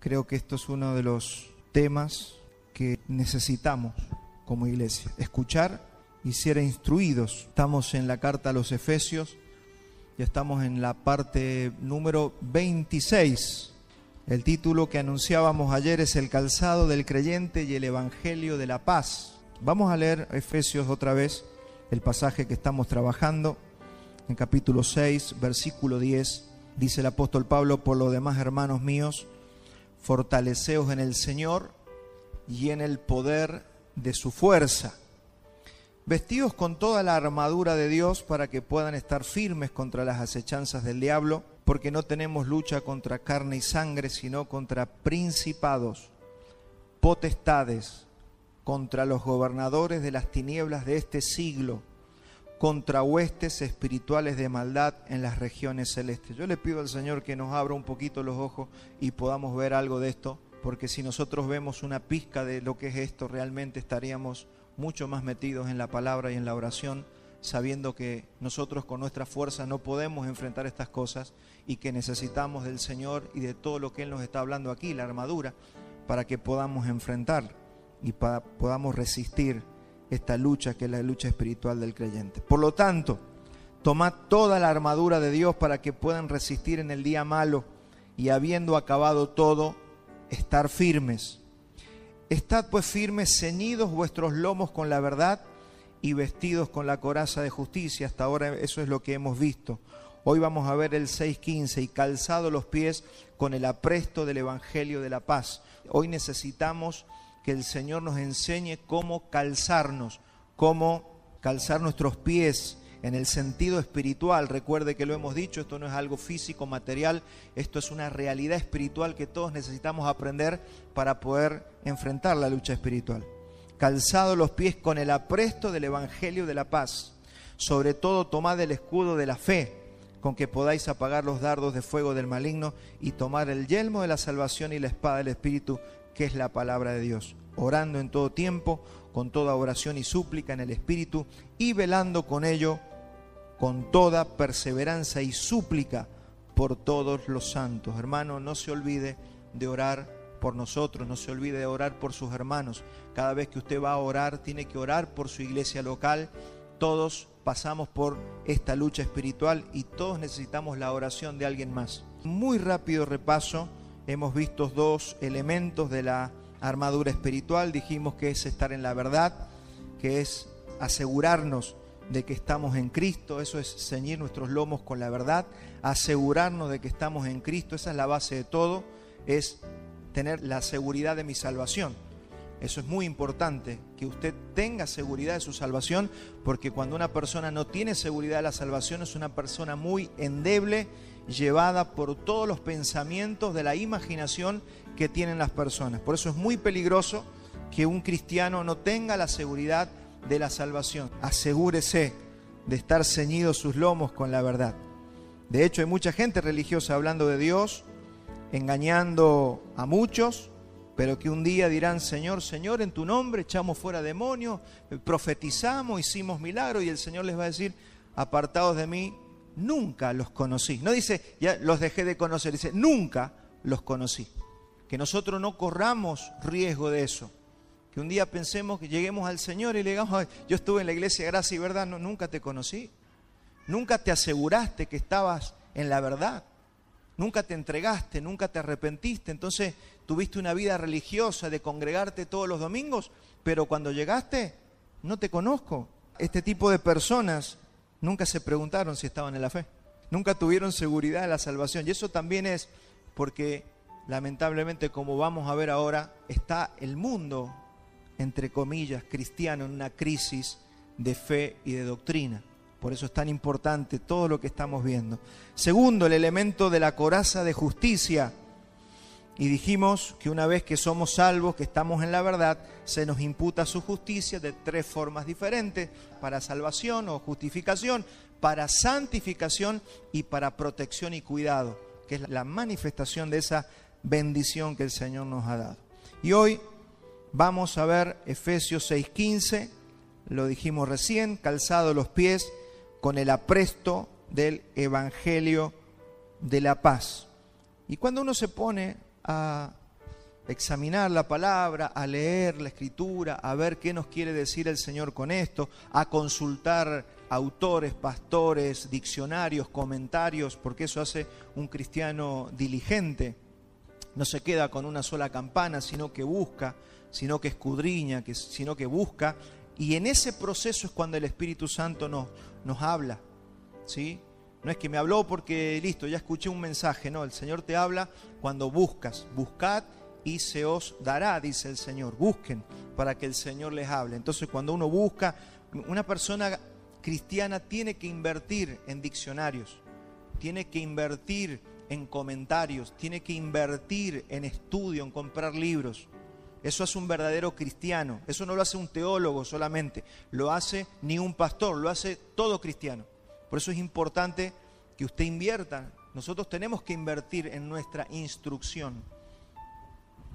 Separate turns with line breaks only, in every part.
Creo que esto es uno de los temas que necesitamos como iglesia, escuchar y ser instruidos. Estamos en la carta a los Efesios, ya estamos en la parte número 26. El título que anunciábamos ayer es El calzado del creyente y el evangelio de la paz. Vamos a leer Efesios otra vez, el pasaje que estamos trabajando, en capítulo 6, versículo 10. Dice el apóstol Pablo: por lo demás, hermanos míos, fortaleceos en el Señor y en el poder de su fuerza. Vestidos con toda la armadura de Dios para que puedan estar firmes contra las acechanzas del diablo, porque no tenemos lucha contra carne y sangre, sino contra principados, potestades, contra los gobernadores de las tinieblas de este siglo, contra huestes espirituales de maldad en las regiones celestes. Yo le pido al Señor que nos abra un poquito los ojos y podamos ver algo de esto, porque si nosotros vemos una pizca de lo que es esto, realmente estaríamos mucho más metidos en la palabra y en la oración, sabiendo que nosotros con nuestra fuerza no podemos enfrentar estas cosas y que necesitamos del Señor y de todo lo que Él nos está hablando aquí, la armadura, para que podamos enfrentar y podamos resistir esta lucha que es la lucha espiritual del creyente. Por lo tanto, tomad toda la armadura de Dios para que puedan resistir en el día malo y, habiendo acabado todo, estar firmes. Estad pues firmes, ceñidos vuestros lomos con la verdad y vestidos con la coraza de justicia. Hasta ahora eso es lo que hemos visto. Hoy vamos a ver el 6:15, y calzado los pies con el apresto del evangelio de la paz. Hoy necesitamos que el Señor nos enseñe cómo calzar nuestros pies en el sentido espiritual. Recuerde que lo hemos dicho, esto no es algo físico, material, esto es una realidad espiritual que todos necesitamos aprender para poder enfrentar la lucha espiritual. Calzado los pies con el apresto del evangelio de la paz. Sobre todo tomad el escudo de la fe, con que podáis apagar los dardos de fuego del maligno, y tomar el yelmo de la salvación y la espada del Espíritu, que es la palabra de Dios, orando en todo tiempo, con toda oración y súplica en el Espíritu, y velando con ello, con toda perseverancia y súplica por todos los santos. Hermano, no se olvide de orar por nosotros, no se olvide de orar por sus hermanos. Cada vez que usted va a orar, tiene que orar por su iglesia local. Todos pasamos por esta lucha espiritual y todos necesitamos la oración de alguien más. Muy rápido repaso. Hemos visto dos elementos de la armadura espiritual. Dijimos que es estar en la verdad, que es asegurarnos de que estamos en Cristo. Eso es ceñir nuestros lomos con la verdad, asegurarnos de que estamos en Cristo. Esa es la base de todo, es tener la seguridad de mi salvación. Eso es muy importante, que usted tenga seguridad de su salvación, porque cuando una persona no tiene seguridad de la salvación es una persona muy endeble, llevada por todos los pensamientos de la imaginación que tienen las personas. Por eso es muy peligroso que un cristiano no tenga la seguridad de la salvación. Asegúrese de estar ceñidos sus lomos con la verdad. De hecho, hay mucha gente religiosa hablando de Dios, engañando a muchos, pero que un día dirán: Señor, Señor, en tu nombre echamos fuera demonios, profetizamos, hicimos milagros, y el Señor les va a decir: apartados de mí, nunca los conocí. No dice ya los dejé de conocer, dice nunca los conocí. Que nosotros no corramos riesgo de eso. Que un día pensemos que lleguemos al Señor y le digamos: yo estuve en la iglesia Gracia y Verdad. No, nunca te conocí. Nunca te aseguraste que estabas en la verdad. Nunca te entregaste, nunca te arrepentiste. Entonces tuviste una vida religiosa de congregarte todos los domingos, pero cuando llegaste, no te conozco. Este tipo de personas nunca se preguntaron si estaban en la fe. Nunca tuvieron seguridad de la salvación. Y eso también es porque, lamentablemente, como vamos a ver ahora, está el mundo, entre comillas, cristiano, en una crisis de fe y de doctrina. Por eso es tan importante todo lo que estamos viendo. Segundo, el elemento de la coraza de justicia. Y dijimos que una vez que somos salvos, que estamos en la verdad, se nos imputa su justicia de tres formas diferentes: para salvación o justificación, para santificación y para protección y cuidado, que es la manifestación de esa bendición que el Señor nos ha dado. Y hoy vamos a ver Efesios 6:15, lo dijimos recién: calzado los pies con el apresto del evangelio de la paz. Y cuando uno se pone a examinar la palabra, a leer la Escritura, a ver qué nos quiere decir el Señor con esto, a consultar autores, pastores, diccionarios, comentarios, porque eso hace un cristiano diligente. No se queda con una sola campana, sino que busca, sino que escudriña, sino que busca. Y en ese proceso es cuando el Espíritu Santo nos habla, ¿sí? No es que me habló porque listo, ya escuché un mensaje. No, el Señor te habla cuando buscas. Buscad y se os dará, dice el Señor. Busquen para que el Señor les hable. Entonces, cuando uno busca, una persona cristiana tiene que invertir en diccionarios, tiene que invertir en comentarios, tiene que invertir en estudio, en comprar libros. Eso hace un verdadero cristiano. Eso no lo hace un teólogo solamente, lo hace ni un pastor, lo hace todo cristiano. Por eso es importante que usted invierta. Nosotros tenemos que invertir en nuestra instrucción.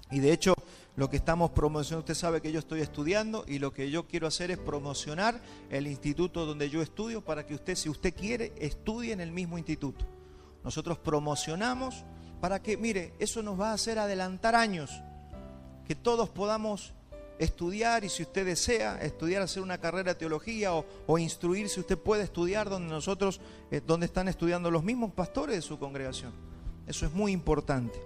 Y de hecho, lo que estamos promocionando, usted sabe que yo estoy estudiando y lo que yo quiero hacer es promocionar el instituto donde yo estudio para que usted, si usted quiere, estudie en el mismo instituto. Nosotros promocionamos para que, mire, eso nos va a hacer adelantar años, que todos podamos estudiar, y si usted desea estudiar, hacer una carrera de teología o instruirse, usted puede estudiar donde están estudiando los mismos pastores de su congregación. Eso es muy importante.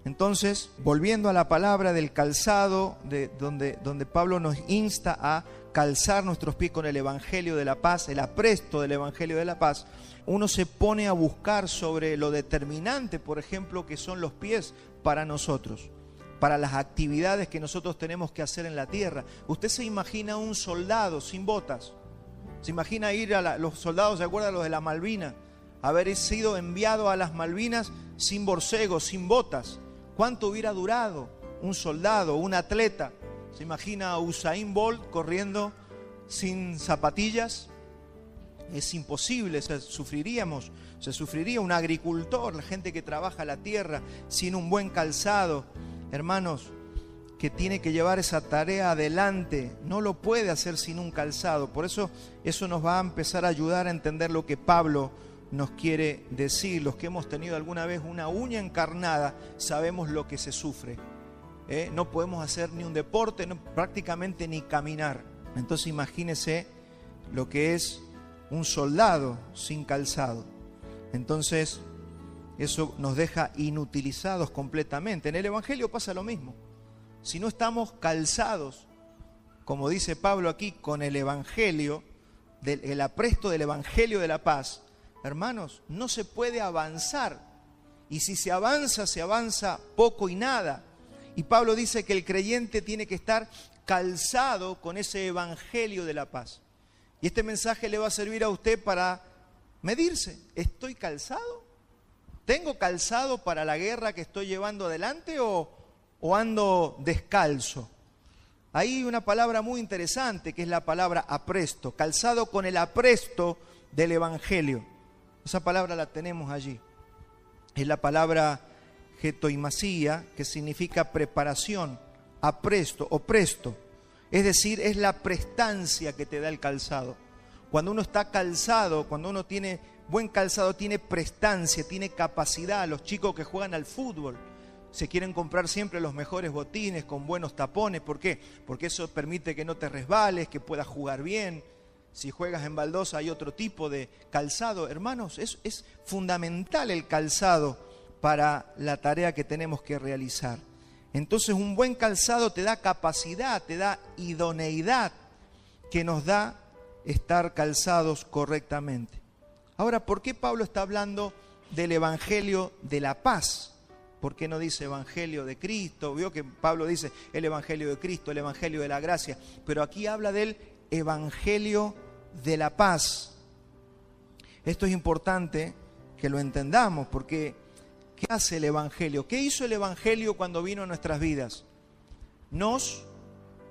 Entonces, volviendo a la palabra del calzado, donde Pablo nos insta a calzar nuestros pies con el Evangelio de la paz, el apresto del Evangelio de la paz, uno se pone a buscar sobre lo determinante, por ejemplo, que son los pies para nosotros, para las actividades que nosotros tenemos que hacer en la tierra. Usted se imagina un soldado sin botas, se imagina ir los soldados, ¿se acuerdan los de la Malvinas? Haber sido enviado a las Malvinas sin borcegos, sin botas. ¿Cuánto hubiera durado un soldado, un atleta? ¿Se imagina a Usain Bolt corriendo sin zapatillas? Es imposible, se sufriría un agricultor, la gente que trabaja la tierra sin un buen calzado. Hermanos, que tiene que llevar esa tarea adelante, no lo puede hacer sin un calzado. Por eso nos va a empezar a ayudar a entender lo que Pablo nos quiere decir. Los que hemos tenido alguna vez una uña encarnada sabemos lo que se sufre. No podemos hacer ni un deporte, prácticamente ni caminar. Entonces imagínese lo que es un soldado sin calzado. Entonces eso nos deja inutilizados completamente. En el Evangelio pasa lo mismo. Si no estamos calzados, como dice Pablo aquí, con el Evangelio, el apresto del Evangelio de la paz, hermanos, no se puede avanzar. Y si se avanza poco y nada. Y Pablo dice que el creyente tiene que estar calzado con ese Evangelio de la paz. Y este mensaje le va a servir a usted para medirse. ¿Estoy calzado? ¿Tengo calzado para la guerra que estoy llevando adelante o ando descalzo? Hay una palabra muy interesante que es la palabra apresto, calzado con el apresto del Evangelio. Esa palabra la tenemos allí. Es la palabra getoimasía, que significa preparación, apresto o presto. Es decir, es la prestancia que te da el calzado. Cuando uno está calzado, cuando uno tiene buen calzado, tiene prestancia, tiene capacidad. Los chicos que juegan al fútbol se quieren comprar siempre los mejores botines con buenos tapones. ¿Por qué? Porque eso permite que no te resbales, que puedas jugar bien. Si juegas en baldosa hay otro tipo de calzado. Hermanos, es fundamental el calzado para la tarea que tenemos que realizar. Entonces un buen calzado te da capacidad, te da idoneidad, que nos da estar calzados correctamente. Ahora, ¿por qué Pablo está hablando del Evangelio de la paz? ¿Por qué no dice Evangelio de Cristo? Vio que Pablo dice el Evangelio de Cristo, el Evangelio de la gracia, pero aquí habla del Evangelio de la paz. Esto es importante que lo entendamos, porque ¿qué hace el Evangelio? ¿Qué hizo el Evangelio cuando vino a nuestras vidas? Nos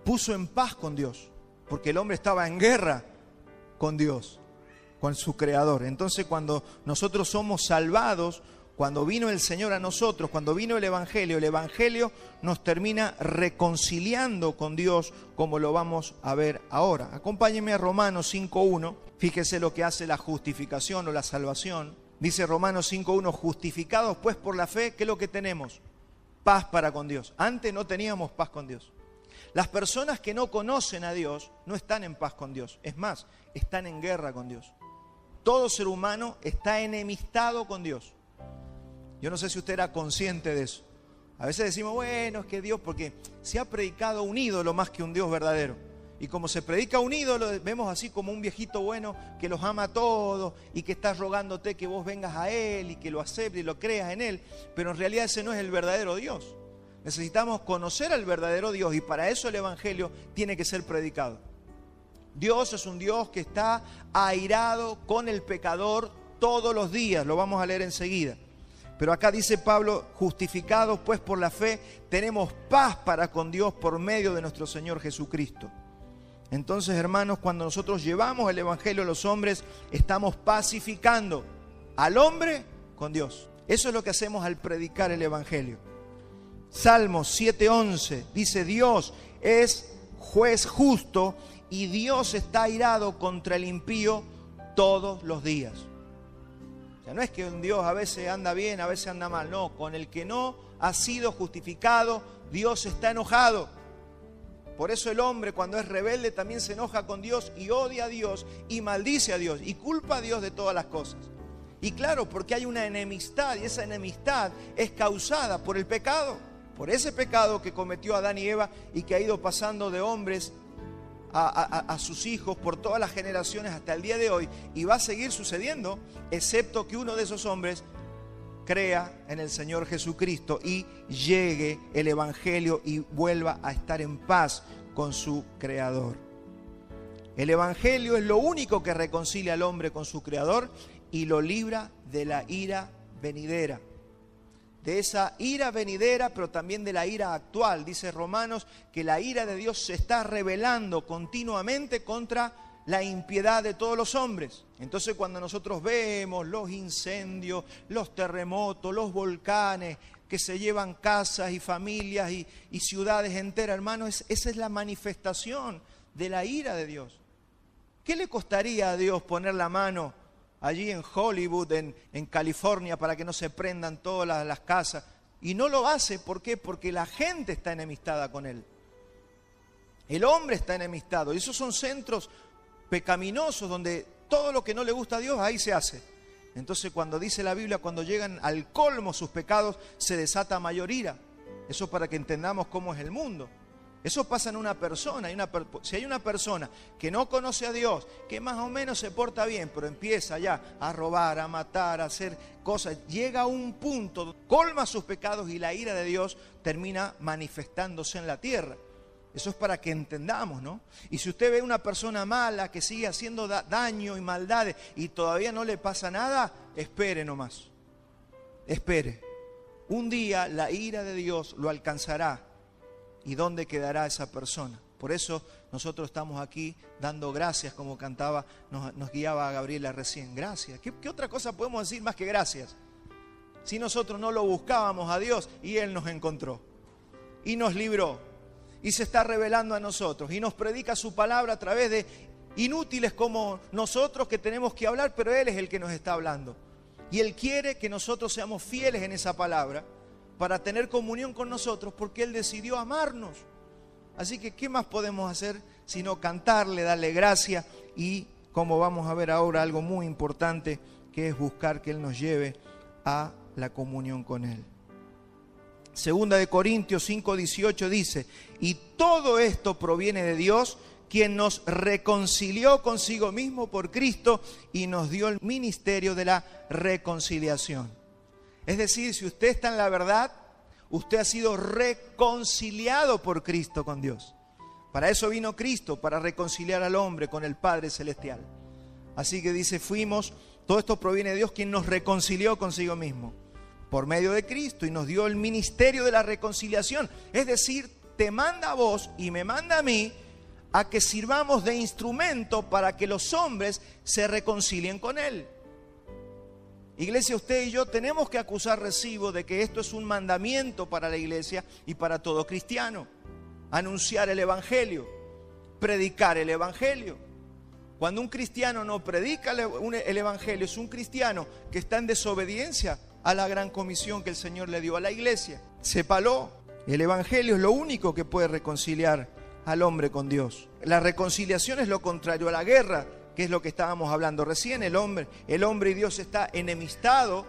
puso en paz con Dios, porque el hombre estaba en guerra con Dios, con su Creador. Entonces, cuando nosotros somos salvados, cuando vino el Señor a nosotros, cuando vino el Evangelio nos termina reconciliando con Dios, como lo vamos a ver ahora. Acompáñenme a Romanos 5.1. Fíjese lo que hace la justificación o la salvación. Dice Romanos 5.1, justificados pues por la fe, ¿qué es lo que tenemos? paz para con Dios. Antes no teníamos paz con Dios. Las personas que no conocen a Dios no están en paz con Dios. Es más, están en guerra con Dios. Todo ser humano está enemistado con Dios. Yo no sé si usted era consciente de eso. A veces decimos, bueno, es que Dios, porque se ha predicado un ídolo más que un Dios verdadero. Y como se predica un ídolo, vemos así como un viejito bueno que los ama a todos y que está rogándote que vos vengas a Él y que lo aceptes y lo creas en Él. Pero en realidad ese no es el verdadero Dios. Necesitamos conocer al verdadero Dios y para eso el Evangelio tiene que ser predicado. Dios es un Dios que está airado con el pecador todos los días. Lo vamos a leer enseguida. Pero acá dice Pablo, justificados pues por la fe, tenemos paz para con Dios por medio de nuestro Señor Jesucristo. Entonces, hermanos, cuando nosotros llevamos el Evangelio a los hombres, estamos pacificando al hombre con Dios. Eso es lo que hacemos al predicar el Evangelio. Salmos 7:11 dice, Dios es juez justo y Dios está airado contra el impío todos los días. O sea, no es que un Dios a veces anda bien, a veces anda mal. No, con el que no ha sido justificado, Dios está enojado. Por eso el hombre cuando es rebelde también se enoja con Dios y odia a Dios y maldice a Dios y culpa a Dios de todas las cosas. Y claro, porque hay una enemistad y esa enemistad es causada por el pecado. Por ese pecado que cometió Adán y Eva y que ha ido pasando de hombres a sus hijos por todas las generaciones hasta el día de hoy y va a seguir sucediendo, excepto que uno de esos hombres crea en el Señor Jesucristo y llegue el Evangelio y vuelva a estar en paz con su Creador. El Evangelio es lo único que reconcilia al hombre con su Creador y lo libra de la ira venidera. De esa ira venidera, pero también de la ira actual. Dice Romanos que la ira de Dios se está rebelando continuamente contra la impiedad de todos los hombres. Entonces cuando nosotros vemos los incendios, los terremotos, los volcanes que se llevan casas y familias y ciudades enteras, hermanos, esa es la manifestación de la ira de Dios. ¿Qué le costaría a Dios poner la mano allí en Hollywood, en California, para que no se prendan todas las casas? Y no lo hace, ¿por qué? Porque la gente está enemistada con Él. El hombre está enemistado. Y esos son centros pecaminosos donde todo lo que no le gusta a Dios, ahí se hace. Entonces cuando dice la Biblia, cuando llegan al colmo sus pecados, se desata mayor ira. Eso para que entendamos cómo es el mundo. Eso pasa en una persona. Si hay una persona que no conoce a Dios, que más o menos se porta bien, pero empieza ya a robar, a matar, a hacer cosas, llega a un punto, colma sus pecados y la ira de Dios termina manifestándose en la tierra. Eso es para que entendamos, ¿no? Y si usted ve una persona mala que sigue haciendo daño y maldades y todavía no le pasa nada, espere nomás. Espere. Un día la ira de Dios lo alcanzará. ¿Y dónde quedará esa persona? Por eso nosotros estamos aquí dando gracias, como cantaba, nos guiaba Gabriela recién. Gracias. ¿Qué otra cosa podemos decir más que gracias? Si nosotros no lo buscábamos a Dios y Él nos encontró y nos libró y se está revelando a nosotros y nos predica su palabra a través de inútiles como nosotros que tenemos que hablar, pero Él es el que nos está hablando. Y Él quiere que nosotros seamos fieles en esa palabra para tener comunión con nosotros, porque Él decidió amarnos. Así que, ¿qué más podemos hacer sino cantarle, darle gracia y, como vamos a ver ahora, algo muy importante, que es buscar que Él nos lleve a la comunión con Él? Segunda de Corintios 5:18 dice, y todo esto proviene de Dios, quien nos reconcilió consigo mismo por Cristo y nos dio el ministerio de la reconciliación. Es decir, si usted está en la verdad, usted ha sido reconciliado por Cristo con Dios. Para eso vino Cristo, para reconciliar al hombre con el Padre Celestial. Así que dice, todo esto proviene de Dios, quien nos reconcilió consigo mismo por medio de Cristo y nos dio el ministerio de la reconciliación. Es decir, te manda a vos y me manda a mí a que sirvamos de instrumento para que los hombres se reconcilien con Él. Iglesia, usted y yo tenemos que acusar recibo de que esto es un mandamiento para la iglesia y para todo cristiano. Anunciar el Evangelio, predicar el Evangelio. Cuando un cristiano no predica el Evangelio, es un cristiano que está en desobediencia a la gran comisión que el Señor le dio a la iglesia. Sépalo, el evangelio es lo único que puede reconciliar al hombre con Dios. La reconciliación es lo contrario a la guerra, que es lo que estábamos hablando recién. El hombre y Dios están enemistados,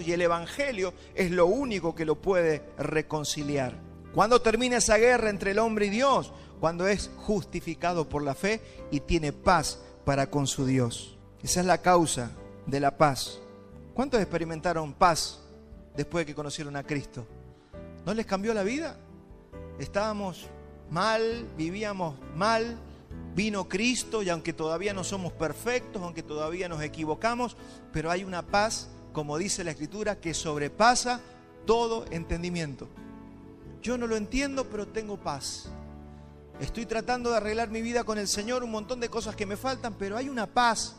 y el evangelio es lo único que lo puede reconciliar. ¿Cuándo termina esa guerra entre el hombre y Dios? Cuando es justificado por la fe y tiene paz para con su Dios. Esa es la causa de la paz. ¿Cuántos experimentaron paz después de que conocieron a Cristo? ¿No les cambió la vida? Estábamos mal, vivíamos mal, vino Cristo y aunque todavía no somos perfectos, aunque todavía nos equivocamos, pero hay una paz, como dice la Escritura, que sobrepasa todo entendimiento. Yo no lo entiendo, pero tengo paz. Estoy tratando de arreglar mi vida con el Señor, un montón de cosas que me faltan, pero hay una paz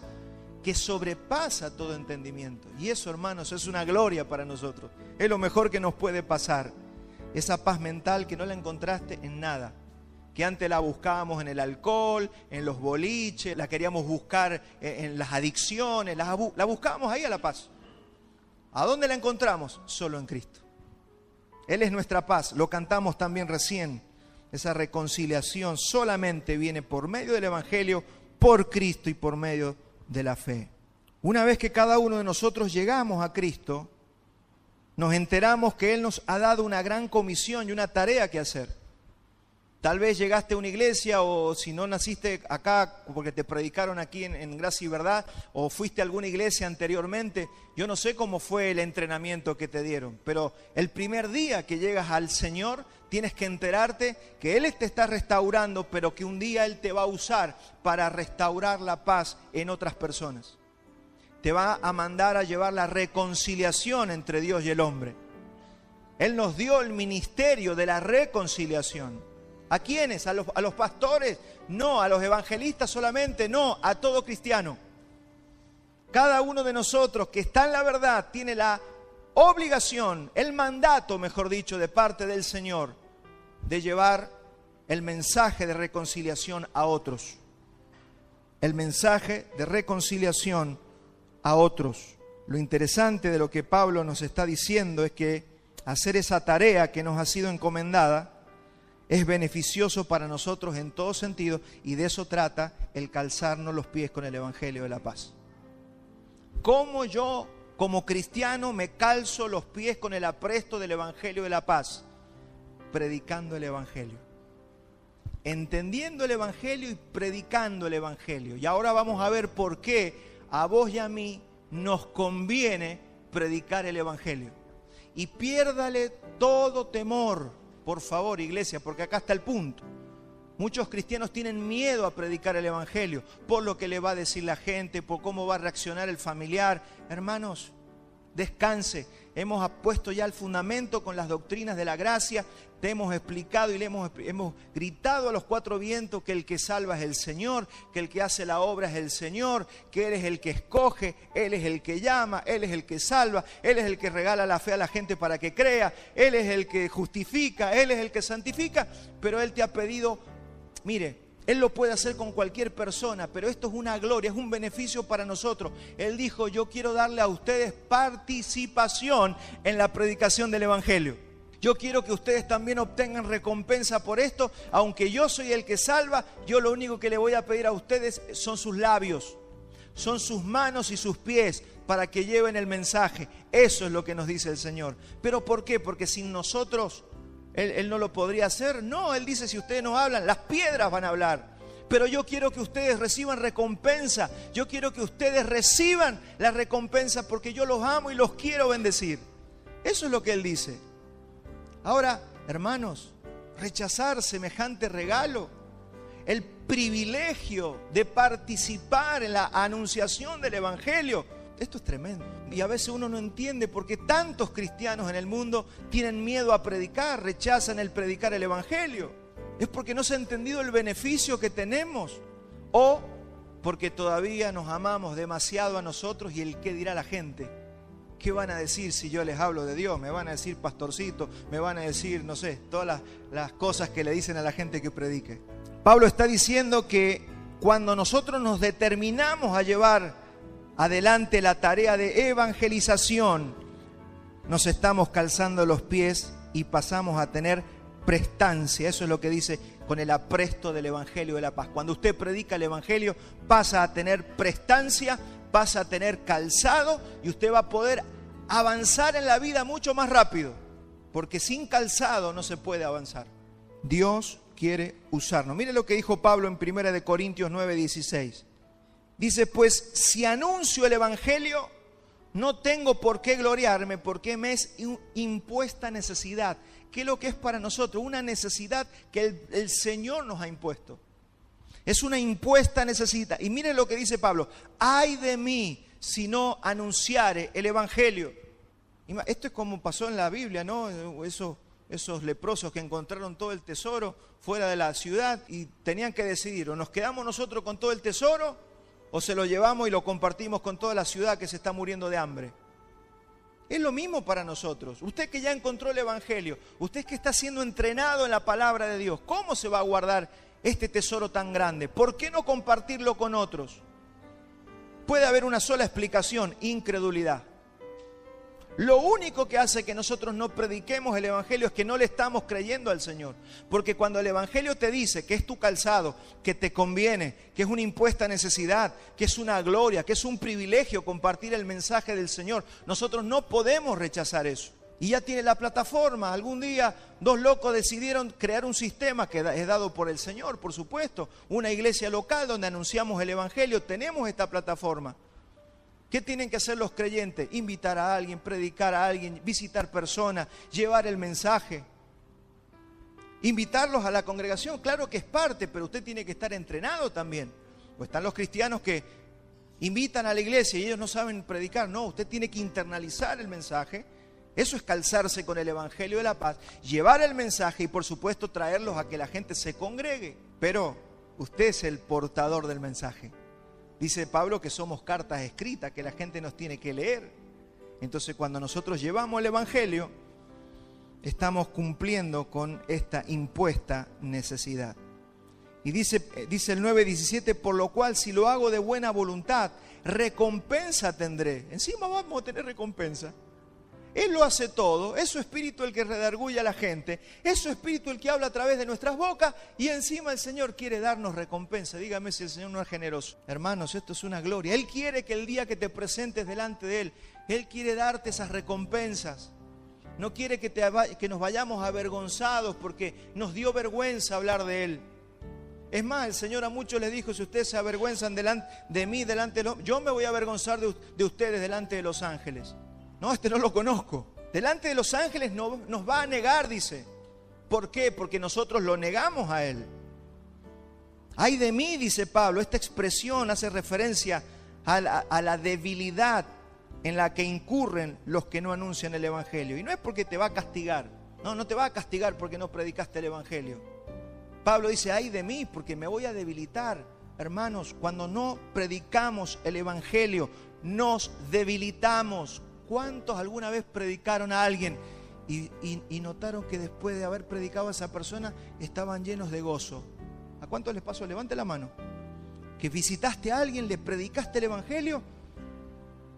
que sobrepasa todo entendimiento. Y eso, hermanos, es una gloria para nosotros. Es lo mejor que nos puede pasar. Esa paz mental que no la encontraste en nada. Que antes la buscábamos en el alcohol, en los boliches, la queríamos buscar en las adicciones, la buscábamos ahí a la paz. ¿A dónde la encontramos? Solo en Cristo. Él es nuestra paz, lo cantamos también recién. Esa reconciliación solamente viene por medio del evangelio, por Cristo y por medio de la fe. Una vez que cada uno de nosotros llegamos a Cristo, nos enteramos que Él nos ha dado una gran comisión y una tarea que hacer. Tal vez llegaste a una iglesia o si no naciste acá porque te predicaron aquí en Gracia y Verdad o fuiste a alguna iglesia anteriormente, yo no sé cómo fue el entrenamiento que te dieron, pero el primer día que llegas al Señor tienes que enterarte que Él te está restaurando, pero que un día Él te va a usar para restaurar la paz en otras personas. Te va a mandar a llevar la reconciliación entre Dios y el hombre. Él nos dio el ministerio de la reconciliación. ¿A quiénes? ¿A los pastores? No. ¿A los evangelistas solamente? No. A todo cristiano. Cada uno de nosotros que está en la verdad tiene la obligación, el mandato, mejor dicho, de parte del Señor, de llevar el mensaje de reconciliación a otros. El mensaje de reconciliación a otros. Lo interesante de lo que Pablo nos está diciendo es que hacer esa tarea que nos ha sido encomendada es beneficioso para nosotros en todo sentido, y de eso trata el calzarnos los pies con el Evangelio de la paz. ¿Cómo yo, como cristiano, me calzo los pies con el apresto del Evangelio de la paz? Predicando el Evangelio. Entendiendo el Evangelio y predicando el Evangelio. Y ahora vamos a ver por qué a vos y a mí nos conviene predicar el Evangelio. Y piérdale todo temor. Por favor, iglesia, porque acá está el punto. Muchos cristianos tienen miedo a predicar el Evangelio por lo que le va a decir la gente, por cómo va a reaccionar el familiar. Hermanos, descanse. Hemos puesto ya el fundamento con las doctrinas de la gracia. Te hemos explicado y le hemos gritado a los cuatro vientos que el que salva es el Señor, que el que hace la obra es el Señor, que Él es el que escoge, Él es el que llama, Él es el que salva, Él es el que regala la fe a la gente para que crea, Él es el que justifica, Él es el que santifica, pero Él te ha pedido, mire, Él lo puede hacer con cualquier persona, pero esto es una gloria, es un beneficio para nosotros. Él dijo, yo quiero darle a ustedes participación en la predicación del Evangelio. Yo quiero que ustedes también obtengan recompensa por esto. Aunque yo soy el que salva, yo lo único que le voy a pedir a ustedes son sus labios, son sus manos y sus pies para que lleven el mensaje. Eso es lo que nos dice el Señor. ¿Pero por qué? Porque sin nosotros Él no lo podría hacer. No, Él dice, si ustedes no hablan, las piedras van a hablar. Pero yo quiero que ustedes reciban recompensa. Yo quiero que ustedes reciban la recompensa porque yo los amo y los quiero bendecir. Eso es lo que Él dice. Ahora, hermanos, rechazar semejante regalo, el privilegio de participar en la anunciación del Evangelio, esto es tremendo. Y a veces uno no entiende por qué tantos cristianos en el mundo tienen miedo a predicar, rechazan el predicar el Evangelio. Es porque no se ha entendido el beneficio que tenemos, o porque todavía nos amamos demasiado a nosotros y el qué dirá la gente. ¿Qué van a decir si yo les hablo de Dios? Me van a decir pastorcito, me van a decir, no sé, todas las cosas que le dicen a la gente que predique. Pablo está diciendo que cuando nosotros nos determinamos a llevar adelante la tarea de evangelización nos estamos calzando los pies y pasamos a tener prestancia. Eso es lo que dice con el apresto del Evangelio de la paz. Cuando usted predica el Evangelio, pasa a tener prestancia, pasa a tener calzado y usted va a poder avanzar en la vida mucho más rápido, porque sin calzado no se puede avanzar. Dios quiere usarnos. Mire lo que dijo Pablo en 1 Corintios 9:16. Dice, pues si anuncio el Evangelio, no tengo por qué gloriarme, porque me es impuesta necesidad. ¿Qué es lo que es para nosotros? Una necesidad que el Señor nos ha impuesto. Es una impuesta necesidad. Y mire lo que dice Pablo: ay de mí si no anunciare el Evangelio. Esto es como pasó en la Biblia, ¿no? Esos leprosos que encontraron todo el tesoro fuera de la ciudad y tenían que decidir, o nos quedamos nosotros con todo el tesoro o se lo llevamos y lo compartimos con toda la ciudad que se está muriendo de hambre. Es lo mismo para nosotros. Usted que ya encontró el Evangelio, usted que está siendo entrenado en la palabra de Dios, ¿cómo se va a guardar este tesoro tan grande? ¿Por qué no compartirlo con otros? Puede haber una sola explicación: incredulidad. Lo único que hace que nosotros no prediquemos el Evangelio es que no le estamos creyendo al Señor. Porque cuando el Evangelio te dice que es tu calzado, que te conviene, que es una impuesta necesidad, que es una gloria, que es un privilegio compartir el mensaje del Señor, nosotros no podemos rechazar eso. Y ya tiene la plataforma. Algún día 2 locos decidieron crear un sistema que es dado por el Señor, por supuesto. Una iglesia local donde anunciamos el Evangelio. Tenemos esta plataforma. ¿Qué tienen que hacer los creyentes? Invitar a alguien, predicar a alguien, visitar personas, llevar el mensaje. Invitarlos a la congregación, claro que es parte, pero usted tiene que estar entrenado también. Pues están los cristianos que invitan a la iglesia y ellos no saben predicar. No, usted tiene que internalizar el mensaje. Eso es calzarse con el Evangelio de la paz, llevar el mensaje y por supuesto traerlos a que la gente se congregue. Pero usted es el portador del mensaje. Dice Pablo que somos cartas escritas, que la gente nos tiene que leer. Entonces cuando nosotros llevamos el Evangelio, estamos cumpliendo con esta impuesta necesidad. Y dice el 9:17, por lo cual si lo hago de buena voluntad, recompensa tendré. Encima vamos a tener recompensa. Él lo hace todo, es su espíritu el que redarguye a la gente, es su espíritu el que habla a través de nuestras bocas y encima el Señor quiere darnos recompensa. Dígame si el Señor no es generoso. Hermanos, esto es una gloria. Él quiere que el día que te presentes delante de Él, Él quiere darte esas recompensas. No quiere que nos vayamos avergonzados porque nos dio vergüenza hablar de Él. Es más, el Señor a muchos les dijo, si ustedes se avergüenzan de mí, yo me voy a avergonzar de ustedes delante de los ángeles. No, este no lo conozco. Delante de los ángeles nos va a negar, dice. ¿Por qué? Porque nosotros lo negamos a Él. Ay de mí, dice Pablo. Esta expresión hace referencia a la debilidad en la que incurren los que no anuncian el Evangelio. Y no es porque te va a castigar. No te va a castigar porque no predicaste el Evangelio. Pablo dice, ay de mí, porque me voy a debilitar. Hermanos, cuando no predicamos el Evangelio, nos debilitamos. ¿Cuántos alguna vez predicaron a alguien y notaron que después de haber predicado a esa persona estaban llenos de gozo? ¿A cuántos les pasó? Levante la mano. Que visitaste a alguien, le predicaste el Evangelio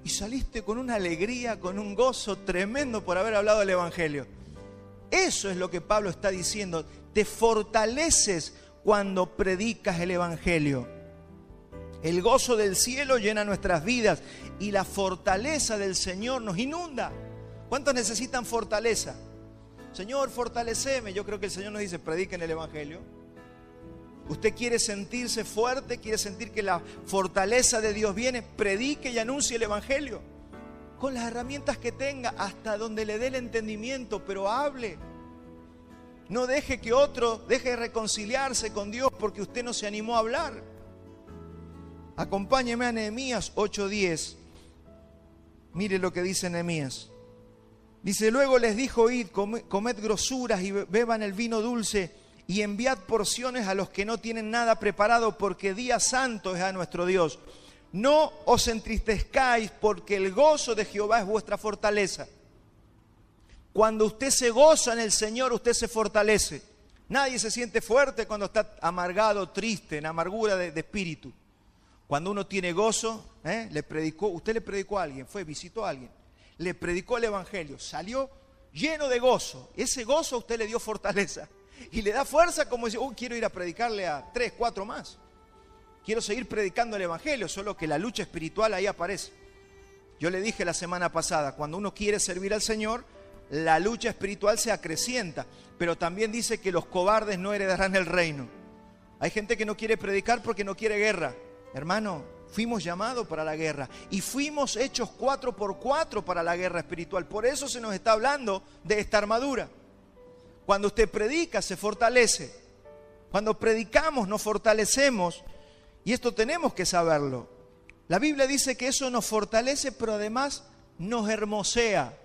y saliste con una alegría, con un gozo tremendo por haber hablado del Evangelio. Eso es lo que Pablo está diciendo. Te fortaleces cuando predicas el Evangelio. El gozo del cielo llena nuestras vidas y la fortaleza del Señor nos inunda. ¿Cuántos necesitan fortaleza? Señor, fortaleceme. Yo creo que el Señor nos dice, prediquen el Evangelio. Usted quiere sentirse fuerte, quiere sentir que la fortaleza de Dios viene, predique y anuncie el Evangelio. Con las herramientas que tenga, hasta donde le dé el entendimiento, pero hable. No deje que otro deje de reconciliarse con Dios porque usted no se animó a hablar. Acompáñeme a Nehemías 8:10. Mire lo que dice Nehemías. Dice, luego les dijo, id, comed grosuras y beban el vino dulce y enviad porciones a los que no tienen nada preparado, porque día santo es a nuestro Dios. No os entristezcáis, porque el gozo de Jehová es vuestra fortaleza. Cuando usted se goza en el Señor, usted se fortalece. Nadie se siente fuerte cuando está amargado, triste, en amargura de espíritu. Cuando uno tiene gozo, usted le predicó a alguien, visitó a alguien, le predicó el evangelio, salió lleno de gozo. Ese gozo a usted le dio fortaleza y le da fuerza, como dice, quiero ir a predicarle a 3, 4 más. Quiero seguir predicando el evangelio, solo que la lucha espiritual ahí aparece. Yo le dije la semana pasada, cuando uno quiere servir al Señor, la lucha espiritual se acrecienta, pero también dice que los cobardes no heredarán el reino. Hay gente que no quiere predicar porque no quiere guerra. Hermano, fuimos llamados para la guerra y fuimos hechos 4x4 para la guerra espiritual. Por eso se nos está hablando de esta armadura. Cuando usted predica, se fortalece. Cuando predicamos, nos fortalecemos, y esto tenemos que saberlo. La Biblia dice que eso nos fortalece, pero además nos hermosea.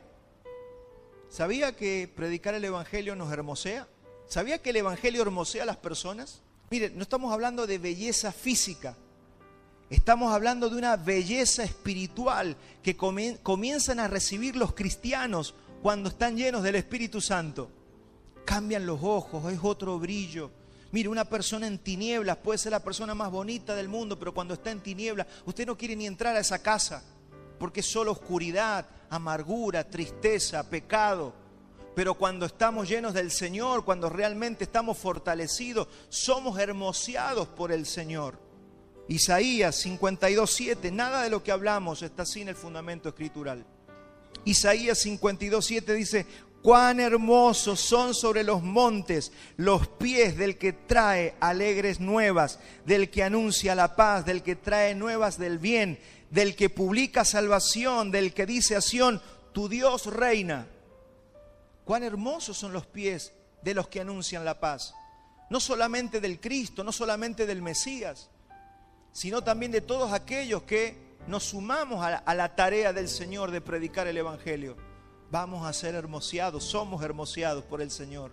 ¿Sabía que predicar el evangelio nos hermosea? ¿Sabía que el evangelio hermosea a las personas? Mire, no estamos hablando de belleza física. Estamos hablando de una belleza espiritual que comienzan a recibir los cristianos cuando están llenos del Espíritu Santo. Cambian los ojos, es otro brillo. Mire, una persona en tinieblas puede ser la persona más bonita del mundo, pero cuando está en tinieblas, usted no quiere ni entrar a esa casa, porque es solo oscuridad, amargura, tristeza, pecado. Pero cuando estamos llenos del Señor, cuando realmente estamos fortalecidos, somos hermoseados por el Señor. Isaías 52:7, nada de lo que hablamos está sin el fundamento escritural. Isaías 52:7 dice: cuán hermosos son sobre los montes los pies del que trae alegres nuevas, del que anuncia la paz, del que trae nuevas del bien, del que publica salvación, del que dice a Sión, tu Dios reina. Cuán hermosos son los pies de los que anuncian la paz. No solamente del Cristo, no solamente del Mesías, sino también de todos aquellos que nos sumamos a la tarea del Señor de predicar el evangelio. Vamos a ser hermoseados, somos hermoseados por el Señor.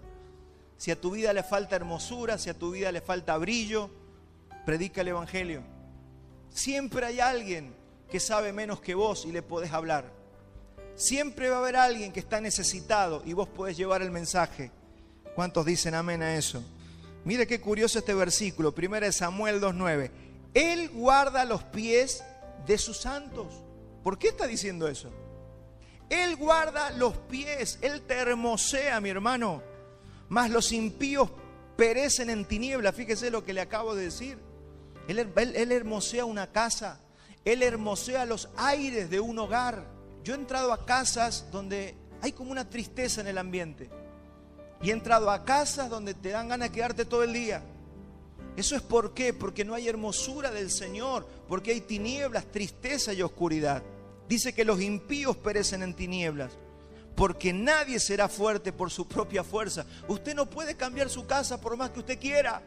Si a tu vida le falta hermosura, si a tu vida le falta brillo, predica el evangelio. Siempre hay alguien que sabe menos que vos y le podés hablar. Siempre va a haber alguien que está necesitado y vos podés llevar el mensaje. ¿Cuántos dicen amén a eso? Mire qué curioso este versículo, 1 Samuel 2:9. Él guarda los pies de sus santos. ¿Por qué está diciendo eso? Él guarda los pies, Él te hermosea, mi hermano. Mas los impíos perecen en tinieblas. Fíjese lo que le acabo de decir. Él hermosea una casa. Él hermosea los aires de un hogar. Yo he entrado a casas donde hay como una tristeza en el ambiente. Y he entrado a casas donde te dan ganas de quedarte todo el día. ¿Eso es por qué? Porque no hay hermosura del Señor. Porque hay tinieblas, tristeza y oscuridad. Dice que los impíos perecen en tinieblas, porque nadie será fuerte por su propia fuerza. Usted no puede cambiar su casa por más que usted quiera.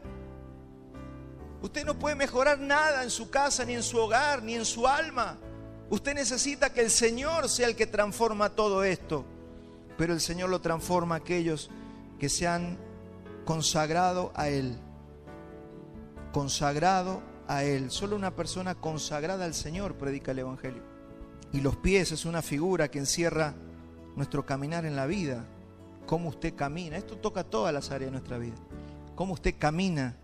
Usted no puede mejorar nada en su casa, ni en su hogar, ni en su alma. Usted necesita que el Señor sea el que transforma todo esto. Pero el Señor lo transforma a aquellos que se han consagrado a Él. Consagrado a Él. Solo una persona consagrada al Señor predica el evangelio. Y los pies es una figura que encierra nuestro caminar en la vida. Cómo usted camina. Esto toca todas las áreas de nuestra vida. Cómo usted camina,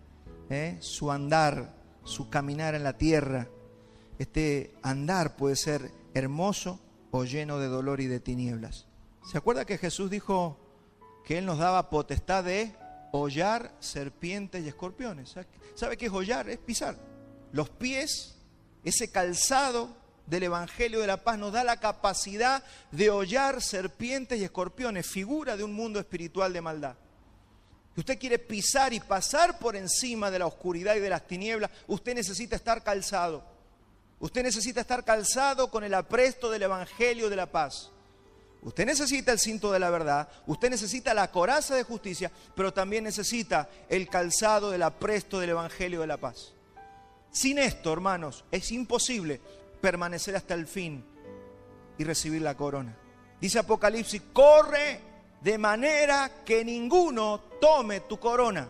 su andar, su caminar en la tierra. Este andar puede ser hermoso o lleno de dolor y de tinieblas. ¿Se acuerda que Jesús dijo que Él nos daba potestad de hollar serpientes y escorpiones? ¿Sabe qué es hollar? Es pisar. Los pies, ese calzado del Evangelio de la Paz nos da la capacidad de hollar serpientes y escorpiones, figura de un mundo espiritual de maldad. Si usted quiere pisar y pasar por encima de la oscuridad y de las tinieblas, usted necesita estar calzado. Usted necesita estar calzado con el apresto del Evangelio de la Paz. Usted necesita el cinto de la verdad, usted necesita la coraza de justicia, pero también necesita el calzado del apresto del Evangelio de la Paz. Sin esto, hermanos, es imposible permanecer hasta el fin y recibir la corona. Dice Apocalipsis: corre de manera que ninguno tome tu corona.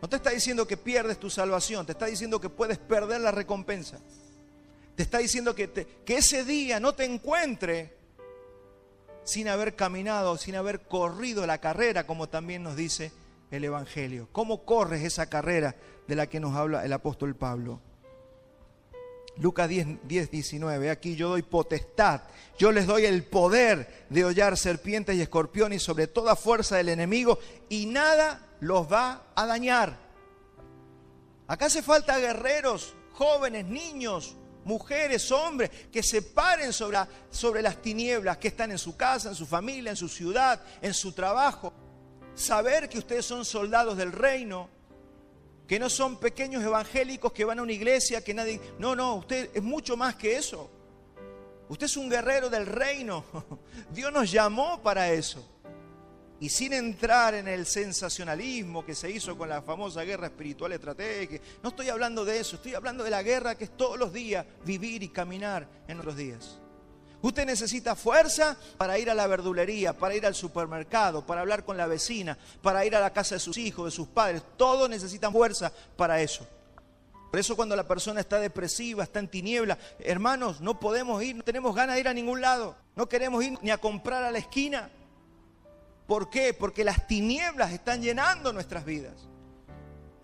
No te está diciendo que pierdes tu salvación, te está diciendo que puedes perder la recompensa. Te está diciendo que ese día no te encuentre sin haber caminado, sin haber corrido la carrera, como también nos dice el Evangelio. ¿Cómo corres esa carrera de la que nos habla el apóstol Pablo? Lucas 10:19, aquí yo doy potestad, yo les doy el poder de hollar serpientes y escorpiones y sobre toda fuerza del enemigo y nada los va a dañar. Acá hace falta guerreros, jóvenes, niños, mujeres, hombres, que se paren sobre las tinieblas que están en su casa, en su familia, en su ciudad, en su trabajo. Saber que ustedes son soldados del reino, que no son pequeños evangélicos que van a una iglesia, que nadie... No, usted es mucho más que eso. Usted es un guerrero del reino. Dios nos llamó para eso. Y sin entrar en el sensacionalismo que se hizo con la famosa guerra espiritual estratégica, no estoy hablando de eso, estoy hablando de la guerra que es todos los días vivir y caminar en nuestros días. Usted necesita fuerza para ir a la verdulería, para ir al supermercado, para hablar con la vecina, para ir a la casa de sus hijos, de sus padres. Todos necesitan fuerza para eso. Por eso cuando la persona está depresiva, está en tiniebla, hermanos, no podemos ir, no tenemos ganas de ir a ningún lado. No queremos ir ni a comprar a la esquina. ¿Por qué? Porque las tinieblas están llenando nuestras vidas.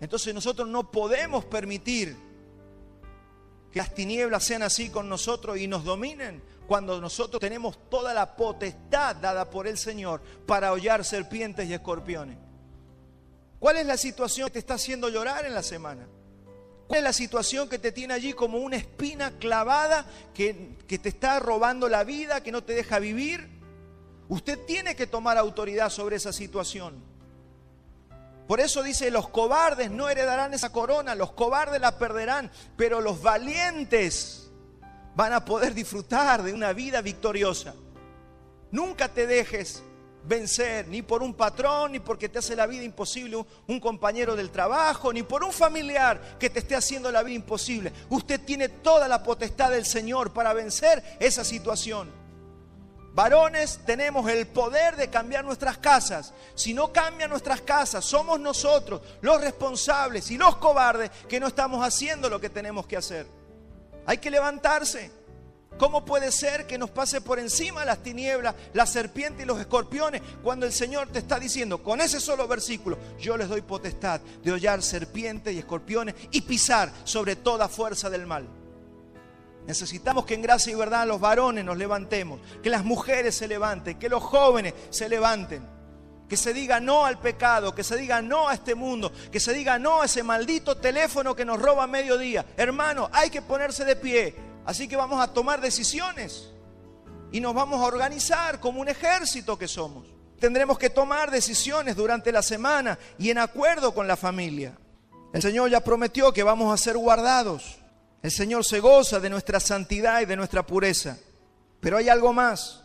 Entonces nosotros no podemos permitir que las tinieblas sean así con nosotros y nos dominen, cuando nosotros tenemos toda la potestad dada por el Señor para hollar serpientes y escorpiones. ¿Cuál es la situación que te está haciendo llorar en la semana? ¿Cuál es la situación que te tiene allí como una espina clavada que te está robando la vida, que no te deja vivir? Usted tiene que tomar autoridad sobre esa situación. Por eso dice, los cobardes no heredarán esa corona, los cobardes la perderán, pero los valientes van a poder disfrutar de una vida victoriosa. Nunca te dejes vencer, ni por un patrón, ni porque te hace la vida imposible un compañero del trabajo, ni por un familiar que te esté haciendo la vida imposible. Usted tiene toda la potestad del Señor para vencer esa situación. Varones, tenemos el poder de cambiar nuestras casas. Si no cambian nuestras casas, somos nosotros los responsables y los cobardes que no estamos haciendo lo que tenemos que hacer. Hay que levantarse. ¿Cómo puede ser que nos pase por encima las tinieblas, la serpiente y los escorpiones, cuando el Señor te está diciendo, con ese solo versículo, yo les doy potestad de hollar serpientes y escorpiones y pisar sobre toda fuerza del mal? Necesitamos que en gracia y verdad los varones nos levantemos, que las mujeres se levanten, que los jóvenes se levanten, que se diga no al pecado, que se diga no a este mundo, que se diga no a ese maldito teléfono que nos roba a mediodía. Hermano, hay que ponerse de pie, así que vamos a tomar decisiones y nos vamos a organizar como un ejército que somos. Tendremos que tomar decisiones durante la semana y en acuerdo con la familia. El Señor ya prometió que vamos a ser guardados. El Señor se goza de nuestra santidad y de nuestra pureza. Pero hay algo más,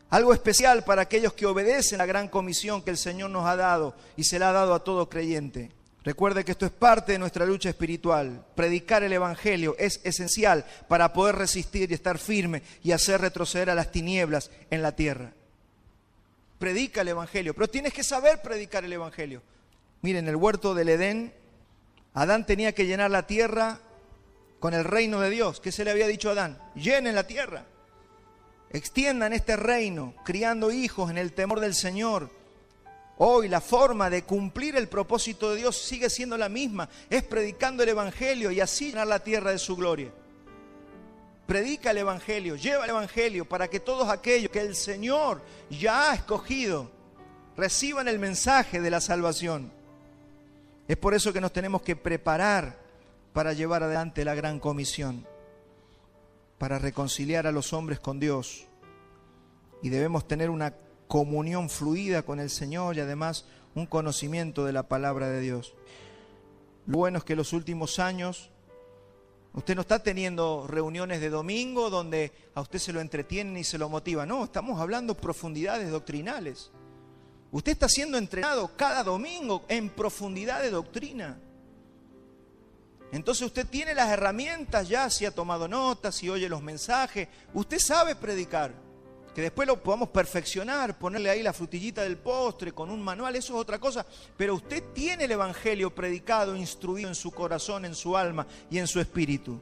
algo especial para aquellos que obedecen la gran comisión que el Señor nos ha dado y se la ha dado a todo creyente. Recuerde que esto es parte de nuestra lucha espiritual. Predicar el Evangelio es esencial para poder resistir y estar firme y hacer retroceder a las tinieblas en la tierra. Predica el Evangelio, pero tienes que saber predicar el Evangelio. Miren, en el huerto del Edén, Adán tenía que llenar la tierra con el reino de Dios. ¿Qué se le había dicho a Adán? Llenen la tierra, extiendan este reino, criando hijos en el temor del Señor. Hoy la forma de cumplir el propósito de Dios sigue siendo la misma, es predicando el Evangelio y así llenar la tierra de su gloria. Predica el Evangelio, lleva el Evangelio para que todos aquellos que el Señor ya ha escogido reciban el mensaje de la salvación. Es por eso que nos tenemos que preparar para llevar adelante la gran comisión, para reconciliar a los hombres con Dios. Y debemos tener una comunión fluida con el Señor y además un conocimiento de la palabra de Dios. Lo bueno es que en los últimos años usted no está teniendo reuniones de domingo donde a usted se lo entretienen y se lo motivan. No, estamos hablando profundidades doctrinales. Usted está siendo entrenado cada domingo en profundidad de doctrina. Entonces usted tiene las herramientas ya, si ha tomado notas, si oye los mensajes, usted sabe predicar. Que después lo podamos perfeccionar, ponerle ahí la frutillita del postre con un manual, eso es otra cosa. Pero usted tiene el Evangelio predicado, instruido en su corazón, en su alma y en su espíritu.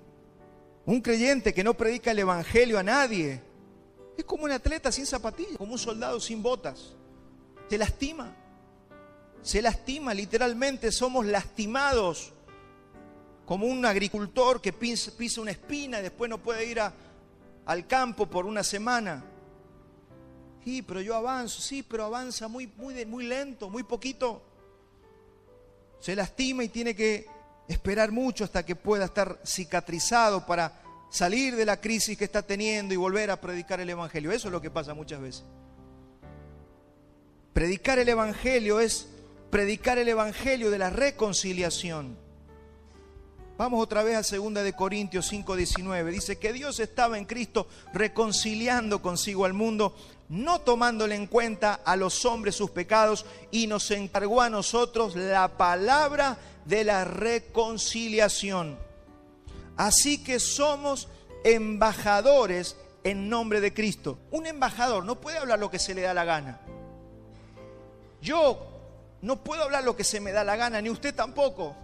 Un creyente que no predica el Evangelio a nadie es como un atleta sin zapatillas, como un soldado sin botas. Se lastima, literalmente somos lastimados como un agricultor que pisa una espina y después no puede ir al campo por una semana. Sí, pero yo avanzo. Sí, pero avanza muy lento, muy poquito. Se lastima y tiene que esperar mucho hasta que pueda estar cicatrizado para salir de la crisis que está teniendo y volver a predicar el Evangelio. Eso es lo que pasa muchas veces. Predicar el Evangelio es predicar el Evangelio de la reconciliación. Vamos otra vez a 2 de Corintios 5:19. Dice que Dios estaba en Cristo reconciliando consigo al mundo, no tomándole en cuenta a los hombres sus pecados, y nos encargó a nosotros la palabra de la reconciliación. Así que somos embajadores en nombre de Cristo. Un embajador no puede hablar lo que se le da la gana. Yo no puedo hablar lo que se me da la gana, ni usted tampoco.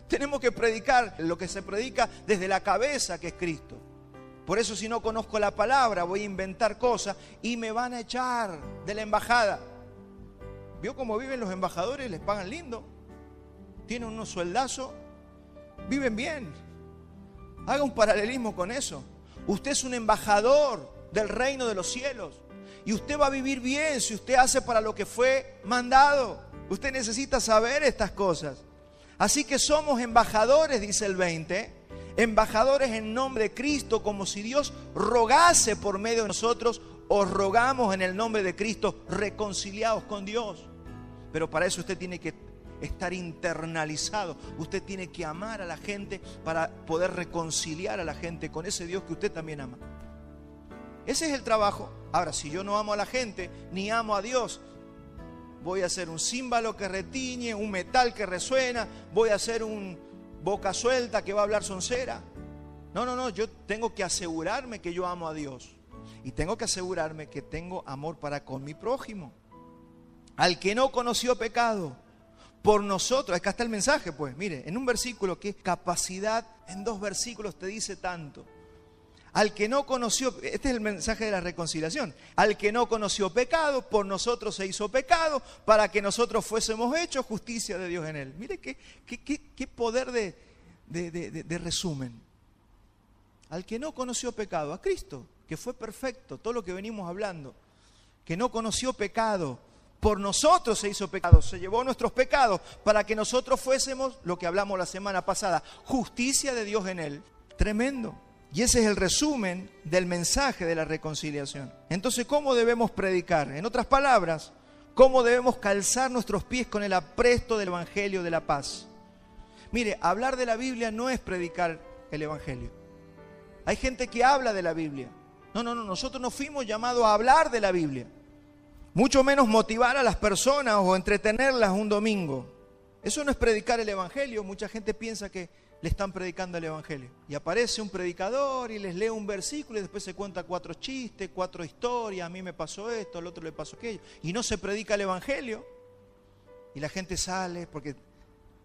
Tenemos que predicar lo que se predica desde la cabeza, que es Cristo. Por eso, si no conozco la palabra, voy a inventar cosas y me van a echar de la embajada. ¿Vio cómo viven los embajadores? Les pagan lindo. Tienen unos sueldazos. Viven bien. Haga un paralelismo con eso. Usted es un embajador del reino de los cielos. Y usted va a vivir bien si usted hace para lo que fue mandado. Usted necesita saber estas cosas. Así que somos embajadores, dice el 20, embajadores en nombre de Cristo, como si Dios rogase por medio de nosotros. Os rogamos en el nombre de Cristo, reconciliados con Dios. Pero para eso usted tiene que estar internalizado. Usted tiene que amar a la gente para poder reconciliar a la gente con ese Dios que usted también ama. Ese es el trabajo. Ahora, si yo no amo a la gente, ni amo a Dios, voy a ser un címbalo que retiñe, un metal que resuena, voy a ser un boca suelta que va a hablar soncera. No, yo tengo que asegurarme que yo amo a Dios. Y tengo que asegurarme que tengo amor para con mi prójimo. Al que no conoció pecado, por nosotros, acá está el mensaje, pues, mire, en un versículo que es capacidad, en 2 versículos te dice tanto. Al que no conoció, este es el mensaje de la reconciliación. Al que no conoció pecado, por nosotros se hizo pecado, para que nosotros fuésemos hechos justicia de Dios en él. Mire qué poder de resumen. Al que no conoció pecado, a Cristo, que fue perfecto, todo lo que venimos hablando, que no conoció pecado, por nosotros se hizo pecado, se llevó nuestros pecados, para que nosotros fuésemos, lo que hablamos la semana pasada, justicia de Dios en él. Tremendo. Y ese es el resumen del mensaje de la reconciliación. Entonces, ¿cómo debemos predicar? En otras palabras, ¿cómo debemos calzar nuestros pies con el apresto del Evangelio de la paz? Mire, hablar de la Biblia no es predicar el Evangelio. Hay gente que habla de la Biblia. No, nosotros no fuimos llamados a hablar de la Biblia. Mucho menos motivar a las personas o entretenerlas un domingo. Eso no es predicar el Evangelio. Mucha gente piensa que le están predicando el Evangelio. Y aparece un predicador y les lee un versículo y después se cuenta 4 chistes, 4 historias. A mí me pasó esto, al otro le pasó aquello. Y no se predica el Evangelio. Y la gente sale porque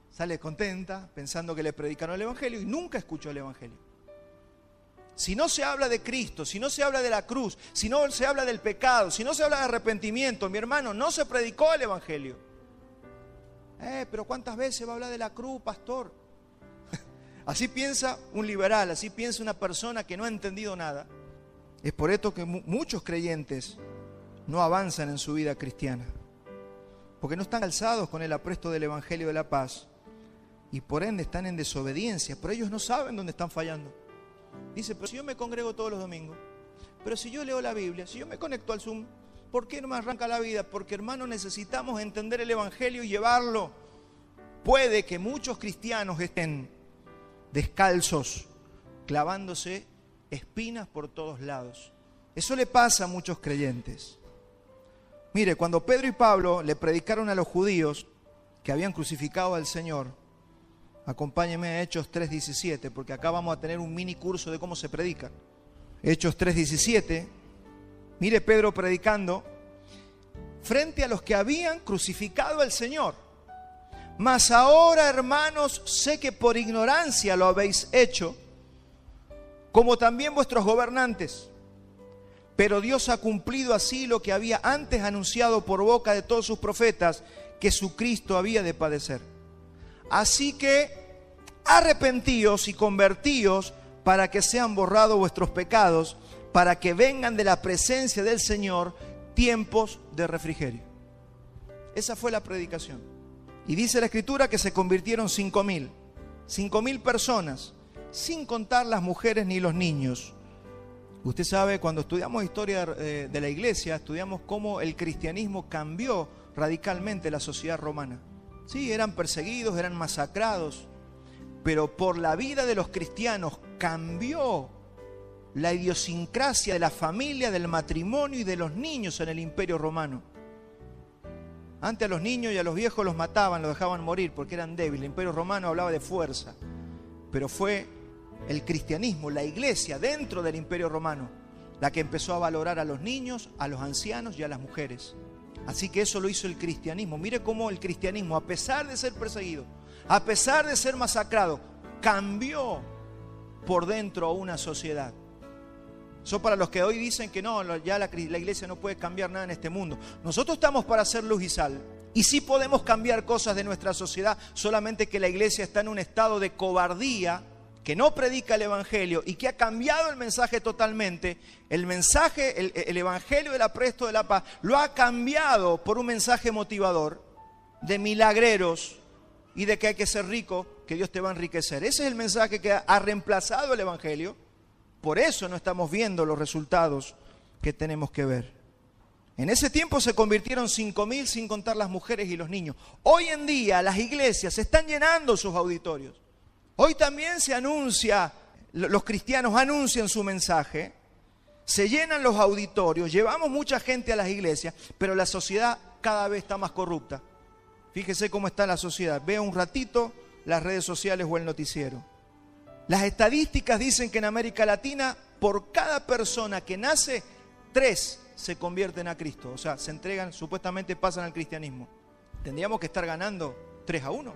sale contenta pensando que le predicaron el Evangelio y nunca escuchó el Evangelio. Si no se habla de Cristo, si no se habla de la cruz, si no se habla del pecado, si no se habla de arrepentimiento, mi hermano, no se predicó el Evangelio. Pero ¿cuántas veces va a hablar de la cruz, pastor? Así piensa un liberal, así piensa una persona que no ha entendido nada. Es por esto que muchos creyentes no avanzan en su vida cristiana, porque no están calzados con el apresto del Evangelio de la paz y por ende están en desobediencia, pero ellos no saben dónde están fallando. Dice, pero si yo me congrego todos los domingos, pero si yo leo la Biblia, si yo me conecto al Zoom, ¿por qué no me arranca la vida? Porque, hermano, necesitamos entender el Evangelio y llevarlo. Puede que muchos cristianos estén descalzos, clavándose espinas por todos lados. Eso le pasa a muchos creyentes. Mire, cuando Pedro y Pablo le predicaron a los judíos que habían crucificado al Señor, acompáñenme a Hechos 3:17, porque acá vamos a tener un mini curso de cómo se predica. Hechos 3:17, mire Pedro predicando frente a los que habían crucificado al Señor. Mas ahora, hermanos, sé que por ignorancia lo habéis hecho, como también vuestros gobernantes. Pero Dios ha cumplido así lo que había antes anunciado por boca de todos sus profetas, que su Cristo había de padecer. Así que arrepentíos y convertíos para que sean borrados vuestros pecados, para que vengan de la presencia del Señor tiempos de refrigerio. Esa fue la predicación. Y dice la Escritura que se convirtieron 5.000 personas, sin contar las mujeres ni los niños. Usted sabe, cuando estudiamos historia de la iglesia, estudiamos cómo el cristianismo cambió radicalmente la sociedad romana. Sí, eran perseguidos, eran masacrados, pero por la vida de los cristianos cambió la idiosincrasia de la familia, del matrimonio y de los niños en el Imperio Romano. Antes a los niños y a los viejos los mataban, los dejaban morir porque eran débiles. El Imperio Romano hablaba de fuerza, pero fue el cristianismo, la iglesia dentro del Imperio Romano, la que empezó a valorar a los niños, a los ancianos y a las mujeres. Así que eso lo hizo el cristianismo. Mire cómo el cristianismo, a pesar de ser perseguido, a pesar de ser masacrado, cambió por dentro a una sociedad. Eso para los que hoy dicen que no, ya la iglesia no puede cambiar nada en este mundo. Nosotros estamos para hacer luz y sal. Y sí podemos cambiar cosas de nuestra sociedad, solamente que la iglesia está en un estado de cobardía, que no predica el evangelio y que ha cambiado el mensaje totalmente. El mensaje, el evangelio del apresto de la paz, lo ha cambiado por un mensaje motivador de milagreros y de que hay que ser rico, que Dios te va a enriquecer. Ese es el mensaje que ha reemplazado el evangelio. Por eso no estamos viendo los resultados que tenemos que ver. En ese tiempo se convirtieron 5.000 sin contar las mujeres y los niños. Hoy en día las iglesias están llenando sus auditorios. Hoy también se anuncia, los cristianos anuncian su mensaje, se llenan los auditorios, llevamos mucha gente a las iglesias, pero la sociedad cada vez está más corrupta. Fíjese cómo está la sociedad. Vea un ratito las redes sociales o el noticiero. Las estadísticas dicen que en América Latina, por cada persona que nace, 3 se convierten a Cristo. O sea, se entregan, supuestamente pasan al cristianismo. Tendríamos que estar ganando 3-1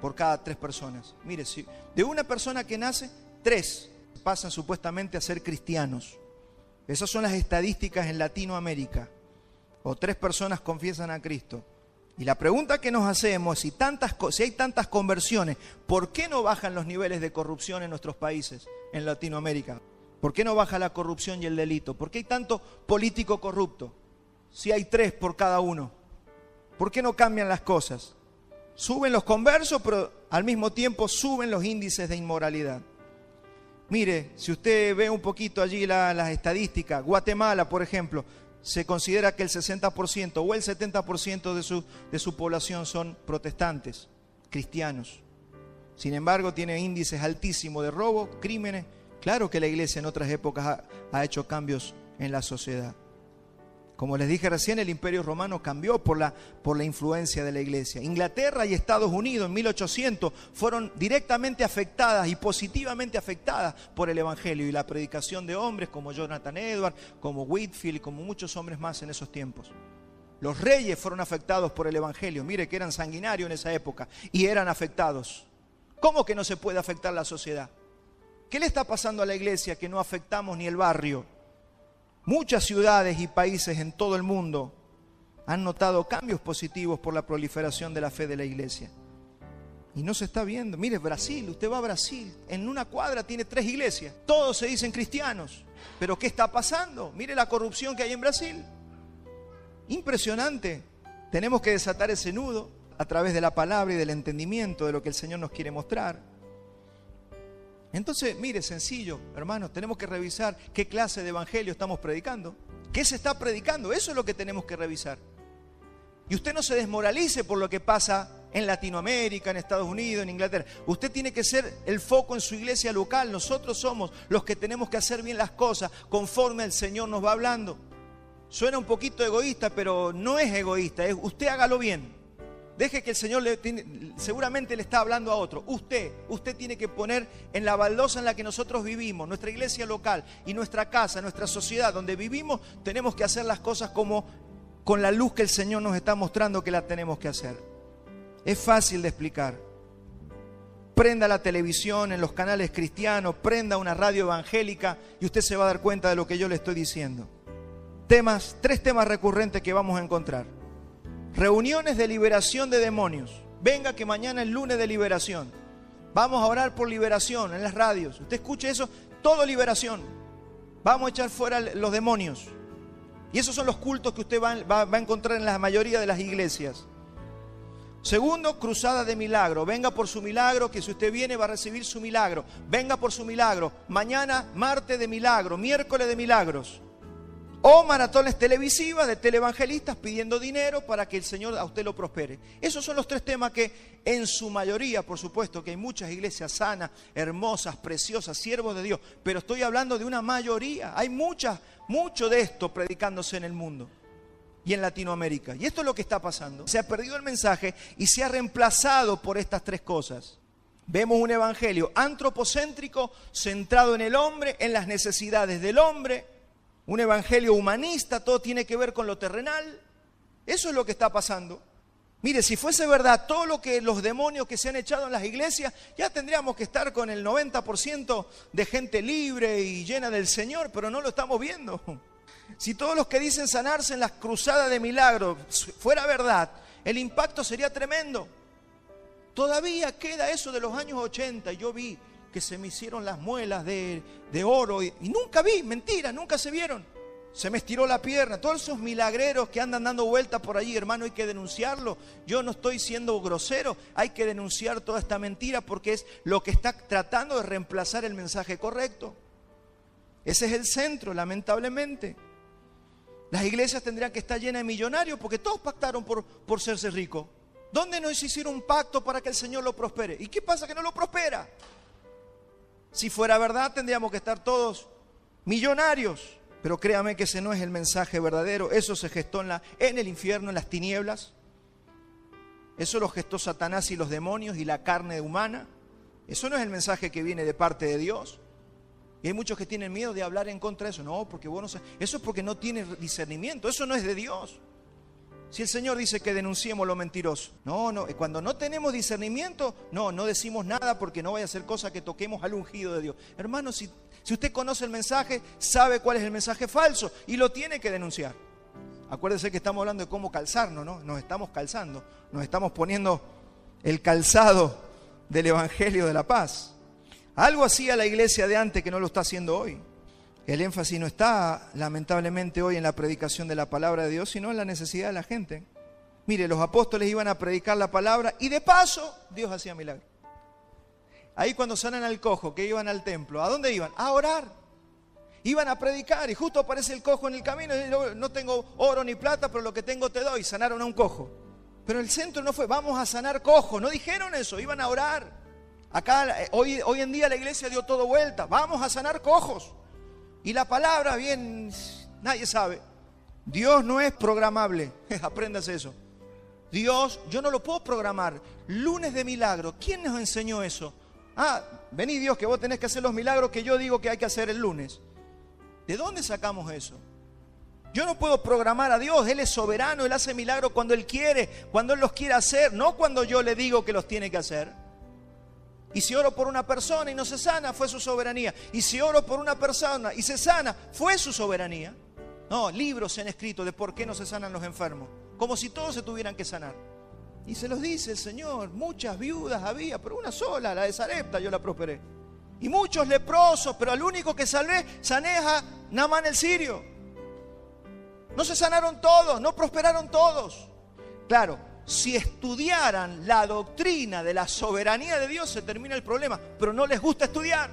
por cada 3 personas. Mire, si de una persona que nace, 3 pasan supuestamente a ser cristianos. Esas son las estadísticas en Latinoamérica. O 3 personas confiesan a Cristo. Y la pregunta que nos hacemos es, si hay tantas conversiones, ¿por qué no bajan los niveles de corrupción en nuestros países, en Latinoamérica? ¿Por qué no baja la corrupción y el delito? ¿Por qué hay tanto político corrupto? Si hay 3 por cada uno. ¿Por qué no cambian las cosas? Suben los conversos, pero al mismo tiempo suben los índices de inmoralidad. Mire, si usted ve un poquito allí las estadísticas, Guatemala, por ejemplo, se considera que el 60% o el 70% de su población son protestantes, cristianos. Sin embargo, tiene índices altísimos de robo, crímenes. Claro que la iglesia en otras épocas ha hecho cambios en la sociedad. Como les dije recién, el Imperio Romano cambió por la influencia de la iglesia. Inglaterra y Estados Unidos en 1800 fueron directamente afectadas y positivamente afectadas por el evangelio y la predicación de hombres como Jonathan Edwards, como Whitefield y como muchos hombres más en esos tiempos. Los reyes fueron afectados por el evangelio. Mire que eran sanguinarios en esa época y eran afectados. ¿Cómo que no se puede afectar la sociedad? ¿Qué le está pasando a la iglesia que no afectamos ni el barrio? Muchas ciudades y países en todo el mundo han notado cambios positivos por la proliferación de la fe de la iglesia. Y no se está viendo. Mire, Brasil, usted va a Brasil, en una cuadra tiene 3 iglesias. Todos se dicen cristianos. ¿Pero qué está pasando? Mire la corrupción que hay en Brasil. Impresionante. Tenemos que desatar ese nudo a través de la palabra y del entendimiento de lo que el Señor nos quiere mostrar. Entonces, mire, sencillo, hermanos, tenemos que revisar qué clase de evangelio estamos predicando. ¿Qué se está predicando? Eso es lo que tenemos que revisar. Y usted no se desmoralice por lo que pasa en Latinoamérica, en Estados Unidos, en Inglaterra. Usted tiene que ser el foco en su iglesia local. Nosotros somos los que tenemos que hacer bien las cosas conforme el Señor nos va hablando. Suena un poquito egoísta, pero no es egoísta. Es usted hágalo bien. Deje que el Señor seguramente le está hablando a otro. Usted tiene que poner en la baldosa en la que nosotros vivimos, nuestra iglesia local y nuestra casa, nuestra sociedad donde vivimos, tenemos que hacer las cosas como con la luz que el Señor nos está mostrando que la tenemos que hacer. Es fácil de explicar. Prenda la televisión en los canales cristianos, prenda una radio evangélica y usted se va a dar cuenta de lo que yo le estoy diciendo. 3 temas recurrentes que vamos a encontrar. Reuniones de liberación de demonios. Venga que mañana es lunes de liberación. Vamos a orar por liberación en las radios. Usted escuche eso, todo liberación. Vamos a echar fuera los demonios. Y esos son los cultos que usted va a encontrar en la mayoría de las iglesias. Segundo, cruzada de milagro. Venga por su milagro, que si usted viene va a recibir su milagro. Venga por su milagro. Mañana, martes de milagro, miércoles de milagros. O maratones televisivas de televangelistas pidiendo dinero para que el Señor a usted lo prospere. Esos son los tres temas que en su mayoría, por supuesto, que hay muchas iglesias sanas, hermosas, preciosas, siervos de Dios. Pero estoy hablando de una mayoría. Hay mucho de esto predicándose en el mundo y en Latinoamérica. Y esto es lo que está pasando. Se ha perdido el mensaje y se ha reemplazado por estas tres cosas. Vemos un evangelio antropocéntrico, centrado en el hombre, en las necesidades del hombre. Un evangelio humanista, todo tiene que ver con lo terrenal. Eso es lo que está pasando. Mire, si fuese verdad todo lo que los demonios que se han echado en las iglesias, ya tendríamos que estar con el 90% de gente libre y llena del Señor, pero no lo estamos viendo. Si todos los que dicen sanarse en las cruzadas de milagros fuera verdad, el impacto sería tremendo. Todavía queda eso de los años 80. Yo vi que se me hicieron las muelas de oro y nunca vi, mentira, nunca se vieron. Se me estiró la pierna. Todos esos milagreros que andan dando vueltas por allí, hermano, hay que denunciarlo. Yo no estoy siendo grosero, hay que denunciar toda esta mentira porque es lo que está tratando de reemplazar el mensaje correcto. Ese es el centro, lamentablemente. Las iglesias tendrían que estar llenas de millonarios porque todos pactaron por serse ricos. ¿Dónde no se hicieron un pacto para que el Señor lo prospere? ¿Y qué pasa que no lo prospera? Si fuera verdad, tendríamos que estar todos millonarios. Pero créame que ese no es el mensaje verdadero. Eso se gestó en el infierno, en las tinieblas. Eso lo gestó Satanás y los demonios y la carne humana. Eso no es el mensaje que viene de parte de Dios. Y hay muchos que tienen miedo de hablar en contra de eso. No, porque vos no sabés. Eso es porque no tienes discernimiento. Eso no es de Dios. Si el Señor dice que denunciemos lo mentiroso. No, cuando no tenemos discernimiento, no decimos nada porque no vaya a ser cosa que toquemos al ungido de Dios. Hermano, si usted conoce el mensaje, sabe cuál es el mensaje falso y lo tiene que denunciar. Acuérdese que estamos hablando de cómo calzarnos, ¿no? Nos estamos calzando, nos estamos poniendo el calzado del Evangelio de la Paz. Algo hacía la iglesia de antes que no lo está haciendo hoy. El énfasis no está, lamentablemente, hoy en la predicación de la palabra de Dios, sino en la necesidad de la gente. Mire, los apóstoles iban a predicar la palabra y de paso Dios hacía milagros. Ahí cuando sanan al cojo, que iban al templo, ¿a dónde iban? A orar. Iban a predicar y justo aparece el cojo en el camino y dice, no tengo oro ni plata, pero lo que tengo te doy. Sanaron a un cojo. Pero el centro no fue, vamos a sanar cojos. No dijeron eso, iban a orar. Acá, hoy en día la iglesia dio todo vuelta. Vamos a sanar cojos. Y la palabra, bien, nadie sabe. Dios no es programable. Apréndase eso. Dios, yo no lo puedo programar. Lunes de milagro. ¿Quién nos enseñó eso? Vení Dios, que vos tenés que hacer los milagros que yo digo que hay que hacer el lunes. ¿De dónde sacamos eso? Yo no puedo programar a Dios. Él es soberano, Él hace milagros cuando Él quiere, cuando Él los quiere hacer, no cuando yo le digo que los tiene que hacer. Y si oro por una persona y no se sana, fue su soberanía. Y si oro por una persona y se sana, fue su soberanía. No, libros se han escrito de por qué no se sanan los enfermos, como si todos se tuvieran que sanar. Y se los dice el Señor, muchas viudas había, pero una sola, la de Sarepta, yo la prosperé. Y muchos leprosos, pero al único que sané a Naamán el sirio. No se sanaron todos, no prosperaron todos. Claro, si estudiaran la doctrina de la soberanía de Dios, se termina el problema. Pero no les gusta estudiar.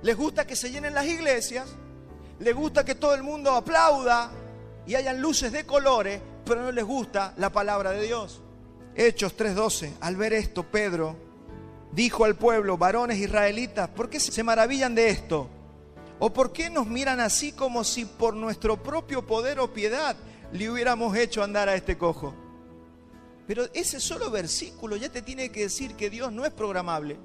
Les gusta que se llenen las iglesias. Les gusta que todo el mundo aplauda y hayan luces de colores, pero no les gusta la palabra de Dios. Hechos 3:12. Al ver esto, Pedro dijo al pueblo, varones israelitas, ¿por qué se maravillan de esto? ¿O por qué nos miran así como si por nuestro propio poder o piedad le hubiéramos hecho andar a este cojo? Pero ese solo versículo ya te tiene que decir que Dios no es programable.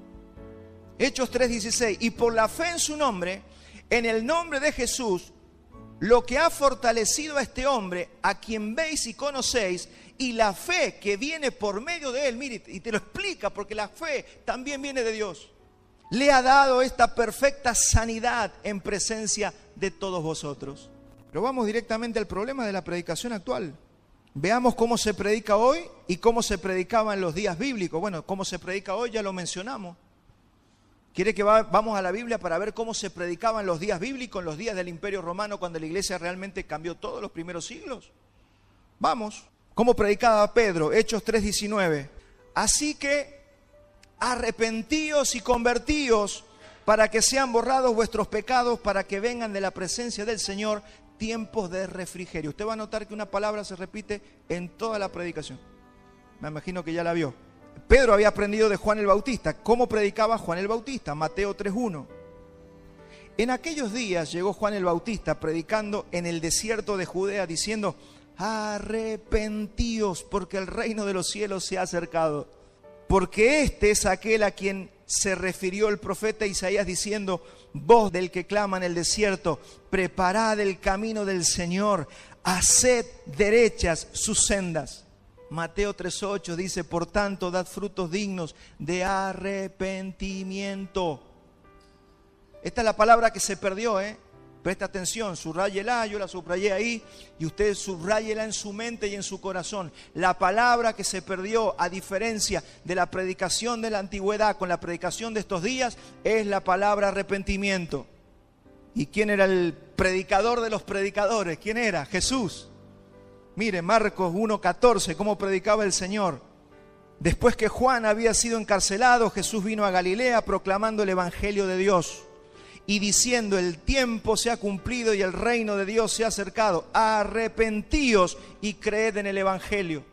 Hechos 3:16. Y por la fe en su nombre, en el nombre de Jesús, lo que ha fortalecido a este hombre, a quien veis y conocéis, y la fe que viene por medio de él, mire, y te lo explica, porque la fe también viene de Dios, le ha dado esta perfecta sanidad en presencia de todos vosotros. Pero vamos directamente al problema de la predicación actual. Veamos cómo se predica hoy y cómo se predicaba en los días bíblicos. Bueno, cómo se predica hoy ya lo mencionamos. ¿Quiere que vamos a la Biblia para ver cómo se predicaban los días bíblicos, en los días del Imperio Romano, cuando la iglesia realmente cambió todos los primeros siglos? Vamos. ¿Cómo predicaba Pedro? Hechos 3:19. Así que arrepentíos y convertíos para que sean borrados vuestros pecados, para que vengan de la presencia del Señor tiempos de refrigerio. Usted va a notar que una palabra se repite en toda la predicación. Me imagino que ya la vio. Pedro había aprendido de Juan el Bautista. ¿Cómo predicaba Juan el Bautista? Mateo 3:1. En aquellos días llegó Juan el Bautista predicando en el desierto de Judea, diciendo: arrepentíos, porque el reino de los cielos se ha acercado. Porque este es aquel a quien se refirió el profeta Isaías, diciendo: voz del que clama en el desierto, preparad el camino del Señor, haced derechas sus sendas. Mateo 3:8 dice: por tanto, dad frutos dignos de arrepentimiento. Esta es la palabra que se perdió, Presta atención, subráyela, yo la subrayé ahí, y usted subráyela en su mente y en su corazón. La palabra que se perdió, a diferencia de la predicación de la antigüedad con la predicación de estos días, es la palabra arrepentimiento. ¿Y quién era el predicador de los predicadores? ¿Quién era? Jesús. Mire, Marcos 1:14, cómo predicaba el Señor. Después que Juan había sido encarcelado, Jesús vino a Galilea proclamando el Evangelio de Dios y diciendo: el tiempo se ha cumplido y el reino de Dios se ha acercado. Arrepentíos y creed en el Evangelio.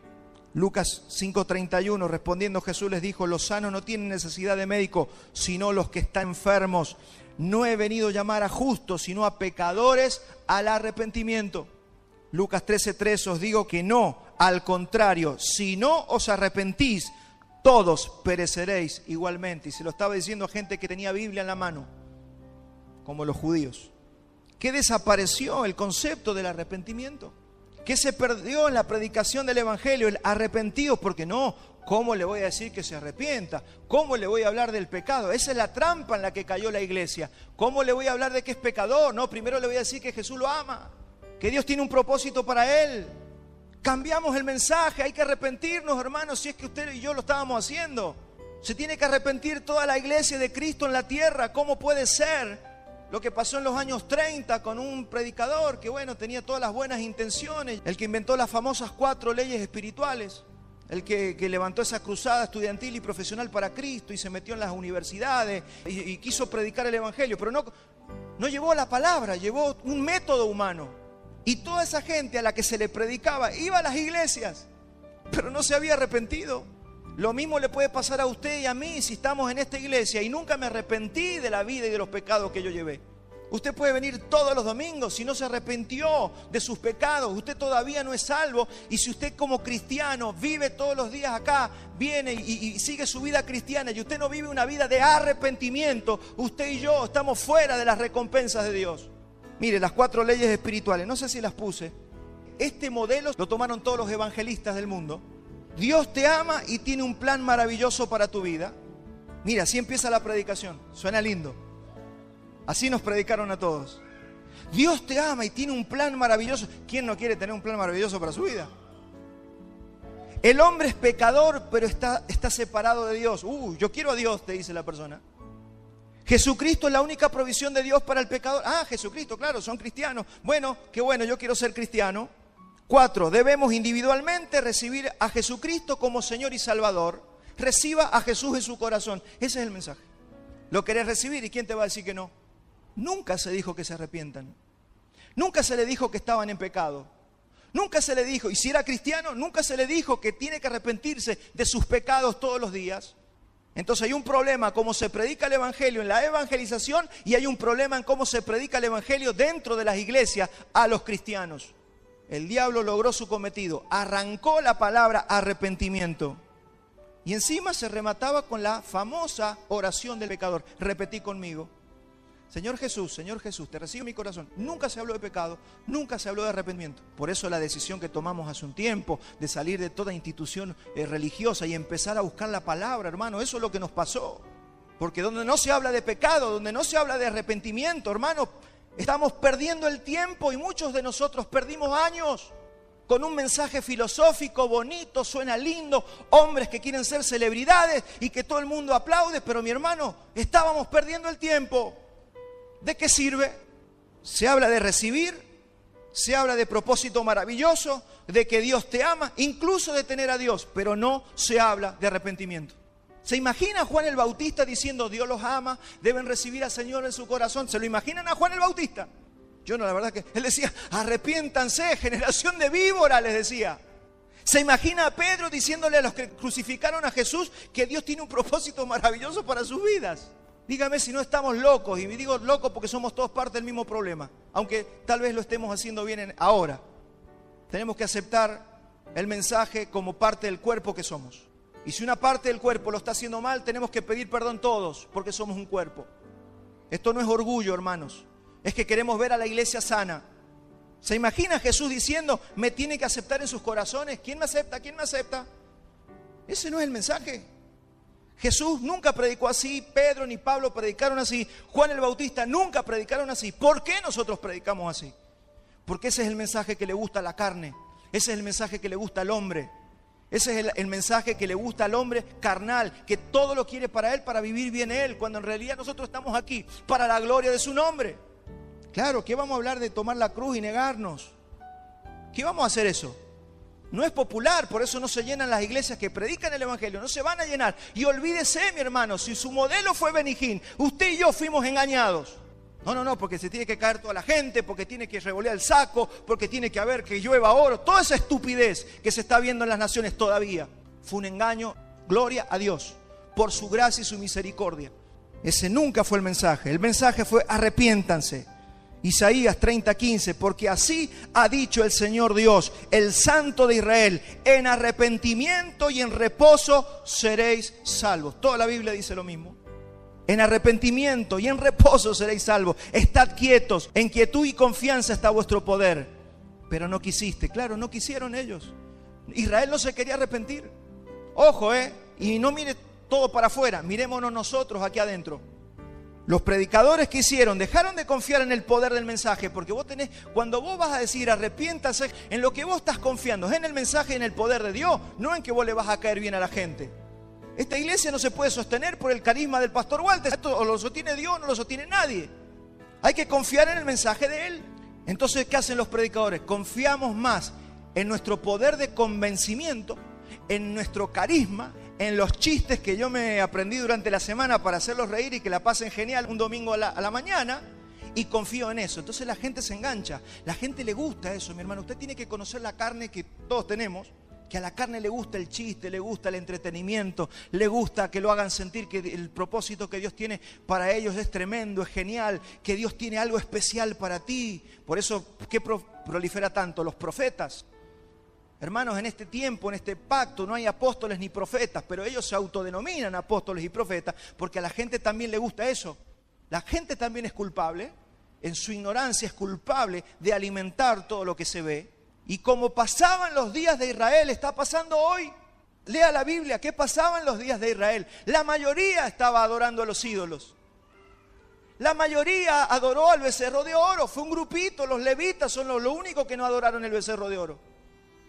Lucas 5:31, respondiendo Jesús les dijo: los sanos no tienen necesidad de médico, sino los que están enfermos. No he venido a llamar a justos, sino a pecadores al arrepentimiento. Lucas 13:3, os digo que no, al contrario, si no os arrepentís, todos pereceréis igualmente. Y se lo estaba diciendo a gente que tenía Biblia en la mano, como los judíos. ¿Qué desapareció? El concepto del arrepentimiento. ¿Qué se perdió en la predicación del Evangelio? El arrepentidos, porque no, ¿cómo le voy a decir que se arrepienta? ¿Cómo le voy a hablar del pecado? Esa es la trampa en la que cayó la iglesia. ¿Cómo le voy a hablar de que es pecador? No, primero le voy a decir que Jesús lo ama, que Dios tiene un propósito para él. Cambiamos el mensaje, hay que arrepentirnos, hermanos, si es que usted y yo lo estábamos haciendo. Se tiene que arrepentir toda la iglesia de Cristo en la tierra. ¿Cómo puede ser lo que pasó en los años 30 con un predicador que, bueno, tenía todas las buenas intenciones, el que inventó las famosas 4 leyes espirituales, el que levantó esa cruzada estudiantil y profesional para Cristo y se metió en las universidades y quiso predicar el Evangelio, pero no llevó la palabra, llevó un método humano? Y toda esa gente a la que se le predicaba iba a las iglesias, pero no se había arrepentido. Lo mismo le puede pasar a usted y a mí si estamos en esta iglesia y nunca me arrepentí de la vida y de los pecados que yo llevé. Usted puede venir todos los domingos, si no se arrepintió de sus pecados, usted todavía no es salvo. Y si usted como cristiano vive todos los días acá, viene y sigue su vida cristiana y usted no vive una vida de arrepentimiento, usted y yo estamos fuera de las recompensas de Dios. Mire, las 4 leyes espirituales, no sé si las puse. Este modelo lo tomaron todos los evangelistas del mundo. Dios te ama y tiene un plan maravilloso para tu vida. Mira, así empieza la predicación. Suena lindo. Así nos predicaron a todos. Dios te ama y tiene un plan maravilloso. ¿Quién no quiere tener un plan maravilloso para su vida? El hombre es pecador, pero está separado de Dios. Yo quiero a Dios, te dice la persona. Jesucristo es la única provisión de Dios para el pecador. Jesucristo, claro, son cristianos. Bueno, qué bueno, yo quiero ser cristiano. 4, debemos individualmente recibir a Jesucristo como Señor y Salvador. Reciba a Jesús en su corazón. Ese es el mensaje. ¿Lo querés recibir? ¿Y quién te va a decir que no? Nunca se dijo que se arrepientan. Nunca se le dijo que estaban en pecado. Nunca se le dijo, y si era cristiano, nunca se le dijo que tiene que arrepentirse de sus pecados todos los días. Entonces hay un problema cómo se predica el Evangelio en la evangelización y hay un problema en cómo se predica el Evangelio dentro de las iglesias a los cristianos. El diablo logró su cometido, arrancó la palabra arrepentimiento y encima se remataba con la famosa oración del pecador. Repetí conmigo: Señor Jesús, te recibo en mi corazón. Nunca se habló de pecado, nunca se habló de arrepentimiento. Por eso la decisión que tomamos hace un tiempo de salir de toda institución religiosa y empezar a buscar la palabra, hermano, eso es lo que nos pasó. Porque donde no se habla de pecado, donde no se habla de arrepentimiento, hermano, estamos perdiendo el tiempo y muchos de nosotros perdimos años. con un mensaje filosófico, bonito, suena lindo, hombres que quieren ser celebridades y que todo el mundo aplaude, pero mi hermano, estábamos perdiendo el tiempo. ¿De qué sirve? Se habla de recibir, se habla de propósito maravilloso, de que Dios te ama, incluso de tener a Dios, pero no se habla de arrepentimiento. ¿Se imagina a Juan el Bautista diciendo Dios los ama, deben recibir al Señor en su corazón? ¿Se lo imaginan a Juan el Bautista? Yo no, la verdad que él decía, arrepiéntanse, generación de víboras, les decía. ¿Se imagina a Pedro diciéndole a los que crucificaron a Jesús que Dios tiene un propósito maravilloso para sus vidas? Dígame si no estamos locos, y me digo locos porque somos todos parte del mismo problema, aunque tal vez lo estemos haciendo bien ahora. Tenemos que aceptar el mensaje como parte del cuerpo que somos. Y si una parte del cuerpo lo está haciendo mal, tenemos que pedir perdón todos, porque somos un cuerpo. Esto no es orgullo, hermanos. Es que queremos ver a la iglesia sana. ¿Se imagina Jesús diciendo, me tiene que aceptar en sus corazones? ¿Quién me acepta? ¿Quién me acepta? Ese no es el mensaje. Jesús nunca predicó así, Pedro ni Pablo predicaron así, Juan el Bautista nunca predicaron así. ¿Por qué nosotros predicamos así? Porque ese es el mensaje que le gusta a la carne, ese es el mensaje que le gusta al hombre. Ese es el mensaje que le gusta al hombre carnal, que todo lo quiere para él, para vivir bien él, cuando en realidad nosotros estamos aquí para la gloria de su nombre. Claro, ¿qué vamos a hablar de tomar la cruz y negarnos? ¿Qué vamos a hacer eso? No es popular, por eso no se llenan las iglesias que predican el evangelio, no se van a llenar. Y olvídese, mi hermano, si su modelo fue Benny Hinn, usted y yo fuimos engañados. No, porque se tiene que caer toda la gente, porque tiene que revolear el saco, porque tiene que haber que llueva oro. Toda esa estupidez que se está viendo en las naciones todavía fue un engaño. Gloria a Dios por su gracia y su misericordia. Ese nunca fue el mensaje. El mensaje fue arrepiéntanse. Isaías 30:15, porque así ha dicho el Señor Dios, el Santo de Israel, en arrepentimiento y en reposo seréis salvos. Toda la Biblia dice lo mismo. En arrepentimiento y en reposo seréis salvos. Estad quietos, en quietud y confianza está vuestro poder. Pero no quisiste. Claro, no quisieron ellos. Israel no se quería arrepentir. Ojo, y no mire todo para afuera, mirémonos nosotros aquí adentro. Los predicadores que hicieron, dejaron de confiar en el poder del mensaje, porque vos tenés, cuando vos vas a decir arrepiéntase, en lo que vos estás confiando es en el mensaje y en el poder de Dios, no en que vos le vas a caer bien a la gente. Esta iglesia no se puede sostener por el carisma del pastor Walter. Esto o lo sostiene Dios o no lo sostiene nadie. Hay que confiar en el mensaje de Él. Entonces, ¿qué hacen los predicadores? Confiamos más en nuestro poder de convencimiento, en nuestro carisma, en los chistes que yo me aprendí durante la semana para hacerlos reír y que la pasen genial un domingo a la mañana, y confío en eso. Entonces la gente se engancha, la gente le gusta eso, mi hermano. Usted tiene que conocer la carne que todos tenemos, que a la carne le gusta el chiste, le gusta el entretenimiento, le gusta que lo hagan sentir que el propósito que Dios tiene para ellos es tremendo, es genial, que Dios tiene algo especial para ti. Por eso, ¿qué prolifera tanto? Los profetas. Hermanos, en este tiempo, en este pacto, no hay apóstoles ni profetas, pero ellos se autodenominan apóstoles y profetas porque a la gente también le gusta eso. La gente también es culpable, en su ignorancia es culpable de alimentar todo lo que se ve. Y como pasaban los días de Israel, está pasando hoy. Lea la Biblia, ¿qué pasaba en los días de Israel? La mayoría estaba adorando a los ídolos. La mayoría adoró al becerro de oro. Fue un grupito, los levitas son los únicos que no adoraron el becerro de oro.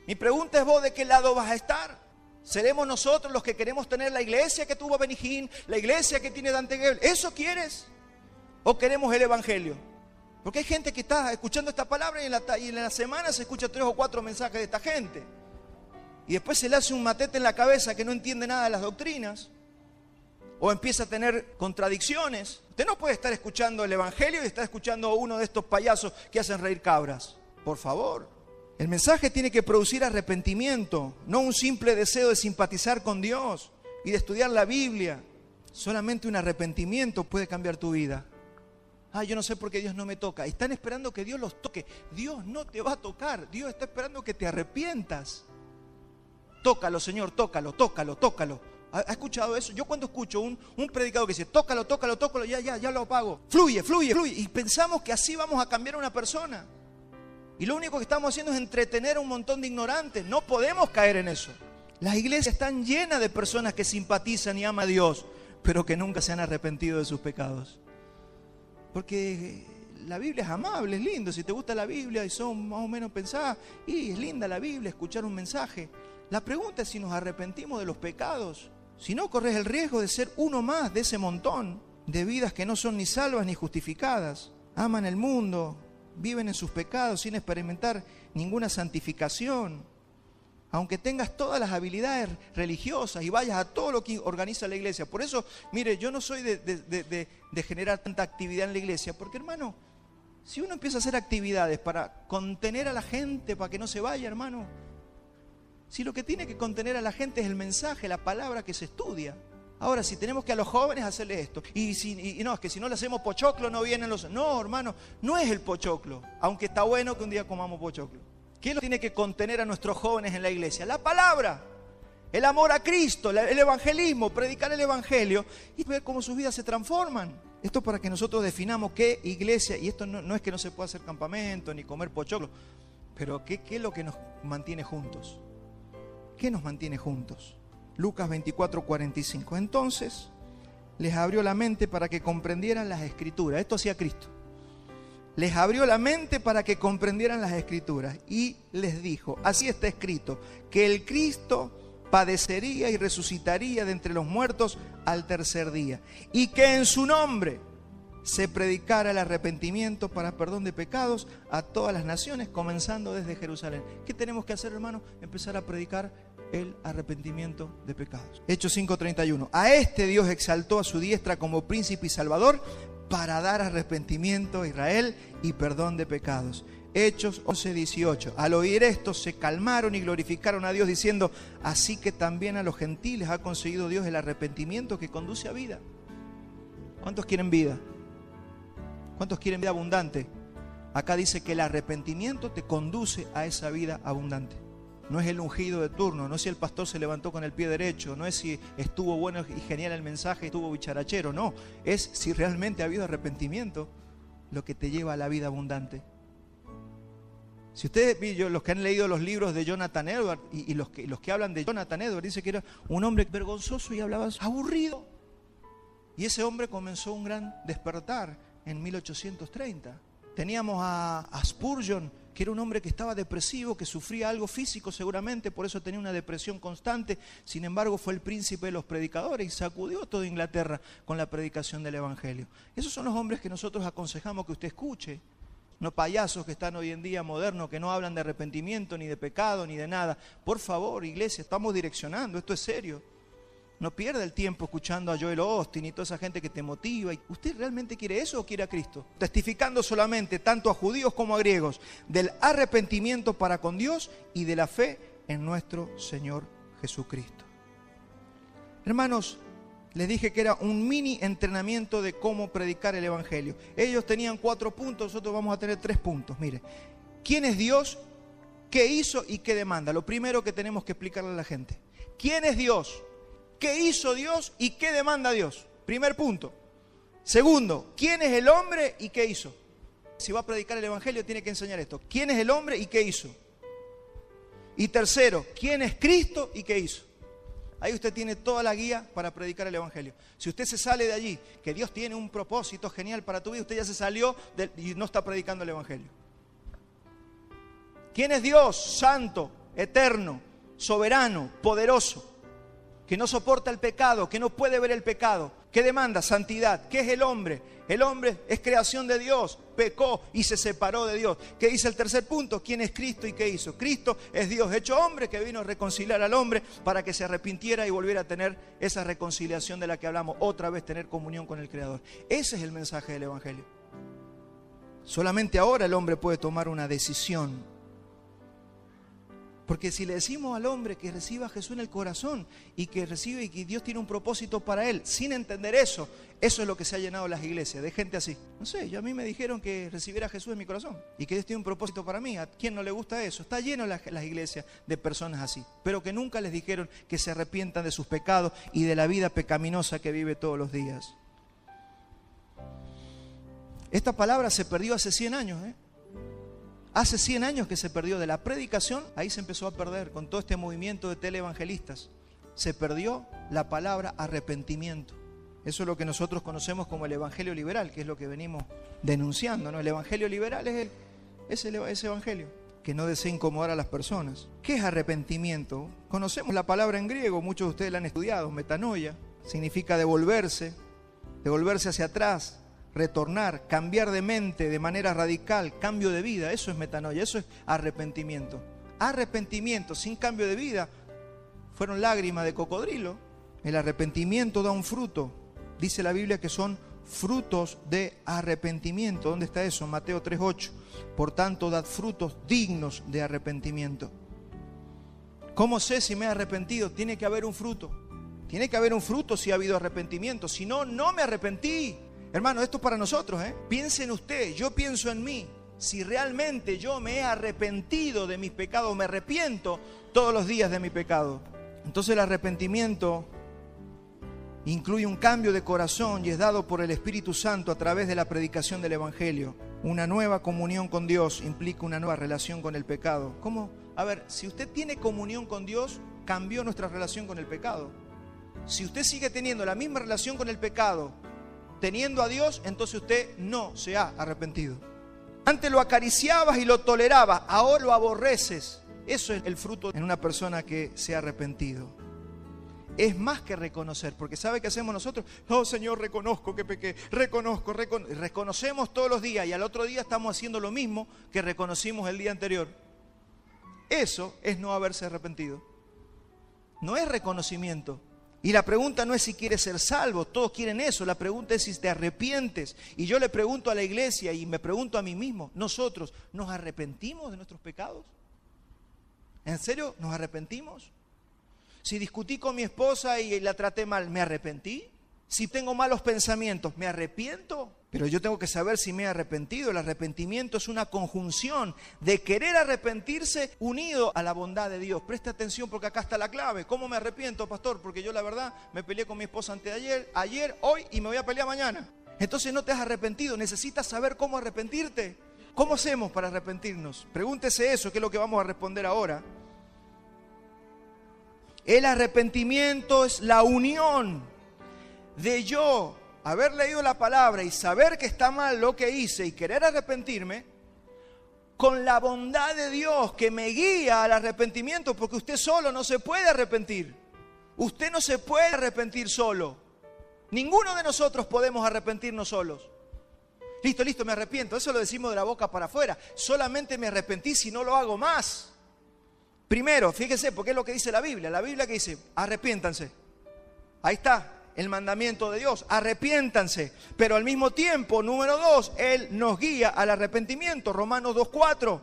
Mi pregunta es, vos, ¿de qué lado vas a estar? ¿Seremos nosotros los que queremos tener la iglesia que tuvo Benny Hinn, la iglesia que tiene Dante Gebel? ¿Eso quieres? ¿O queremos el evangelio? Porque hay gente que está escuchando esta palabra y en la semana se escucha 3 o 4 mensajes de esta gente. Y después se le hace un matete en la cabeza que no entiende nada de las doctrinas. O empieza a tener contradicciones. Usted no puede estar escuchando el evangelio y estar escuchando a uno de estos payasos que hacen reír cabras. Por favor. El mensaje tiene que producir arrepentimiento, no un simple deseo de simpatizar con Dios y de estudiar la Biblia. Solamente un arrepentimiento puede cambiar tu vida. Yo no sé por qué Dios no me toca. Están esperando que Dios los toque. Dios no te va a tocar. Dios está esperando que te arrepientas. Tócalo, Señor, tócalo. ¿Ha escuchado eso? Yo cuando escucho un predicador que dice, tócalo, ya lo apago. Fluye. Y pensamos que así vamos a cambiar a una persona. Y lo único que estamos haciendo es entretener a un montón de ignorantes. No podemos caer en eso. Las iglesias están llenas de personas que simpatizan y aman a Dios, pero que nunca se han arrepentido de sus pecados. Porque la Biblia es amable, es lindo. Si te gusta la Biblia y son más o menos pensadas, y es linda la Biblia, escuchar un mensaje. La pregunta es si nos arrepentimos de los pecados. Si no, corres el riesgo de ser uno más de ese montón de vidas que no son ni salvas ni justificadas. Aman el mundo, viven en sus pecados sin experimentar ninguna santificación. Aunque tengas todas las habilidades religiosas y vayas a todo lo que organiza la iglesia. Por eso, mire, yo no soy de generar tanta actividad en la iglesia. Porque, hermano, si uno empieza a hacer actividades para contener a la gente, para que no se vaya, hermano. Si lo que tiene que contener a la gente es el mensaje, la palabra que se estudia. Ahora, si tenemos que a los jóvenes hacerle esto. Y no, es que si no le hacemos pochoclo no vienen los... No, hermano, no es el pochoclo. Aunque está bueno que un día comamos pochoclo. ¿Qué lo tiene que contener a nuestros jóvenes en la iglesia? La palabra, el amor a Cristo, el evangelismo, predicar el evangelio y ver cómo sus vidas se transforman. Esto para que nosotros definamos qué iglesia, y esto no es que no se pueda hacer campamento ni comer pochoclo, pero ¿qué es lo que nos mantiene juntos? ¿Qué nos mantiene juntos? Lucas 24:45. Entonces les abrió la mente para que comprendieran las Escrituras. Esto hacía Cristo. Les abrió la mente para que comprendieran las Escrituras y les dijo, así está escrito, que el Cristo padecería y resucitaría de entre los muertos al tercer día, y que en su nombre se predicara el arrepentimiento para perdón de pecados a todas las naciones, comenzando desde Jerusalén. ¿Qué tenemos que hacer, hermano? Empezar a predicar el arrepentimiento de pecados. Hechos 5:31. A este Dios exaltó a su diestra como príncipe y salvador, para dar arrepentimiento a Israel y perdón de pecados. Hechos 11:18. Al oír esto se calmaron y glorificaron a Dios diciendo, así que también a los gentiles ha concedido Dios el arrepentimiento que conduce a vida. ¿Cuántos quieren vida? ¿Cuántos quieren vida abundante? Acá dice que el arrepentimiento te conduce a esa vida abundante. No es el ungido de turno, no es si el pastor se levantó con el pie derecho, no es si estuvo bueno y genial el mensaje y estuvo bicharachero, no. Es si realmente ha habido arrepentimiento lo que te lleva a la vida abundante. Si ustedes, los que han leído los libros de Jonathan Edwards y los que hablan de Jonathan Edwards, dice que era un hombre vergonzoso y hablaba aburrido. Y ese hombre comenzó un gran despertar en 1830. Teníamos a Spurgeon, que era un hombre que estaba depresivo, que sufría algo físico seguramente, por eso tenía una depresión constante. Sin embargo, fue el príncipe de los predicadores y sacudió toda Inglaterra con la predicación del evangelio. Esos son los hombres que nosotros aconsejamos que usted escuche. No payasos que están hoy en día modernos, que no hablan de arrepentimiento, ni de pecado, ni de nada. Por favor, iglesia, estamos direccionando, esto es serio. No pierda el tiempo escuchando a Joel Osteen y toda esa gente que te motiva. ¿Usted realmente quiere eso o quiere a Cristo? Testificando solamente, tanto a judíos como a griegos, del arrepentimiento para con Dios y de la fe en nuestro Señor Jesucristo. Hermanos, les dije que era un mini entrenamiento de cómo predicar el evangelio. Ellos tenían 4 puntos, nosotros vamos a tener 3 puntos. Mire, ¿quién es Dios? ¿Qué hizo y qué demanda? Lo primero que tenemos que explicarle a la gente. ¿Quién es Dios? ¿Qué hizo Dios y qué demanda Dios? Primer punto. Segundo, ¿quién es el hombre y qué hizo? Si va a predicar el evangelio tiene que enseñar esto. ¿Quién es el hombre y qué hizo? Y tercero, ¿quién es Cristo y qué hizo? Ahí usted tiene toda la guía para predicar el evangelio. Si usted se sale de allí, que Dios tiene un propósito genial para tu vida, usted ya se salió y no está predicando el evangelio. ¿Quién es Dios? Santo, eterno, soberano, poderoso, que no soporta el pecado, que no puede ver el pecado. ¿Qué demanda? Santidad. ¿Qué es el hombre? El hombre es creación de Dios, pecó y se separó de Dios. ¿Qué dice el tercer punto? ¿Quién es Cristo y qué hizo? Cristo es Dios hecho hombre, que vino a reconciliar al hombre para que se arrepintiera y volviera a tener esa reconciliación de la que hablamos, otra vez tener comunión con el Creador. Ese es el mensaje del evangelio. Solamente ahora el hombre puede tomar una decisión. Porque si le decimos al hombre que reciba a Jesús en el corazón y que recibe y que Dios tiene un propósito para él, sin entender eso, eso es lo que se ha llenado las iglesias, de gente así. No sé, a mí me dijeron que recibiera a Jesús en mi corazón y que Dios tiene un propósito para mí. ¿A quién no le gusta eso? Está lleno las iglesias de personas así, pero que nunca les dijeron que se arrepientan de sus pecados y de la vida pecaminosa que vive todos los días. Esta palabra se perdió hace 100 años, Hace 100 años que se perdió de la predicación, ahí se empezó a perder con todo este movimiento de teleevangelistas. Se perdió la palabra arrepentimiento. Eso es lo que nosotros conocemos como el evangelio liberal, que es lo que venimos denunciando, ¿no? El evangelio liberal es ese evangelio que no desea incomodar a las personas. ¿Qué es arrepentimiento? Conocemos la palabra en griego, muchos de ustedes la han estudiado, metanoia, significa devolverse hacia atrás, retornar, cambiar de mente de manera radical, cambio de vida. Eso es metanoia, eso es arrepentimiento. Arrepentimiento sin cambio de vida fueron lágrimas de cocodrilo. El arrepentimiento da un fruto. Dice la Biblia que son frutos de arrepentimiento. ¿Dónde está eso? Mateo 3:8. Por tanto, dad frutos dignos de arrepentimiento. ¿Cómo sé si me he arrepentido? Tiene que haber un fruto. Tiene que haber un fruto si ha habido arrepentimiento. Si no, no me arrepentí. Hermano, esto es para nosotros, ¿eh? Piense en usted, yo pienso en mí. Si realmente yo me he arrepentido de mis pecados, me arrepiento todos los días de mi pecado. Entonces el arrepentimiento incluye un cambio de corazón y es dado por el Espíritu Santo a través de la predicación del Evangelio. Una nueva comunión con Dios implica una nueva relación con el pecado. ¿Cómo? A ver, si usted tiene comunión con Dios, cambió nuestra relación con el pecado. Si usted sigue teniendo la misma relación con el pecado, teniendo a Dios, entonces usted no se ha arrepentido. Antes lo acariciabas y lo tolerabas, ahora lo aborreces. Eso es el fruto en una persona que se ha arrepentido. Es más que reconocer, porque ¿sabe qué hacemos nosotros? Oh Señor, reconozco que pequé, reconocemos todos los días y al otro día estamos haciendo lo mismo que reconocimos el día anterior. Eso es no haberse arrepentido. No es reconocimiento. Y la pregunta no es si quieres ser salvo, todos quieren eso, la pregunta es si te arrepientes. Y yo le pregunto a la iglesia y me pregunto a mí mismo, ¿nosotros nos arrepentimos de nuestros pecados? ¿En serio nos arrepentimos? Si discutí con mi esposa y la traté mal, ¿me arrepentí? Si tengo malos pensamientos, ¿me arrepiento? Pero yo tengo que saber si me he arrepentido. El arrepentimiento es una conjunción de querer arrepentirse unido a la bondad de Dios. Preste atención porque acá está la clave. ¿Cómo me arrepiento, pastor? Porque yo la verdad me peleé con mi esposa ayer, hoy y me voy a pelear mañana. Entonces no te has arrepentido, necesitas saber cómo arrepentirte. ¿Cómo hacemos para arrepentirnos? Pregúntese eso, que es lo que vamos a responder ahora. El arrepentimiento es la unión de yo haber leído la palabra y saber que está mal lo que hice y querer arrepentirme con la bondad de Dios que me guía al arrepentimiento, porque usted solo no se puede arrepentir. Usted no se puede arrepentir solo. Ninguno de nosotros podemos arrepentirnos solos. Listo, me arrepiento. Eso lo decimos de la boca para afuera. Solamente me arrepentí si no lo hago más. Primero, fíjese, porque es lo que dice la Biblia. La Biblia que dice, arrepiéntanse. Ahí está el mandamiento de Dios, arrepiéntanse. Pero al mismo tiempo, número 2, Él nos guía al arrepentimiento. Romanos 2:4.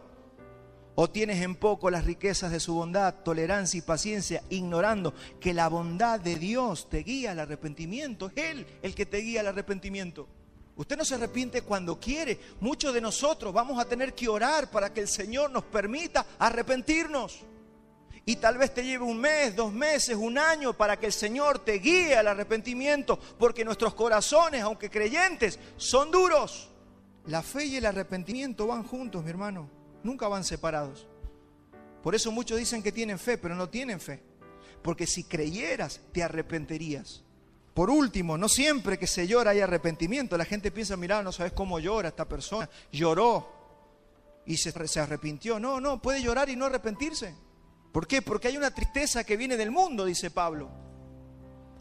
O tienes en poco las riquezas de su bondad, tolerancia y paciencia, ignorando que la bondad de Dios te guía al arrepentimiento. Es Él el que te guía al arrepentimiento. Usted no se arrepiente cuando quiere. Muchos de nosotros vamos a tener que orar para que el Señor nos permita arrepentirnos. Y tal vez te lleve un mes, 2 meses, 1 año para que el Señor te guíe al arrepentimiento, porque nuestros corazones, aunque creyentes, son duros. La fe y el arrepentimiento van juntos, mi hermano, nunca van separados. Por eso muchos dicen que tienen fe, pero no tienen fe, porque si creyeras, te arrepentirías. Por último, no siempre que se llora hay arrepentimiento. La gente piensa, mira, no sabes cómo llora esta persona, lloró y se arrepintió. No, puede llorar y no arrepentirse. ¿Por qué? Porque hay una tristeza que viene del mundo, dice Pablo.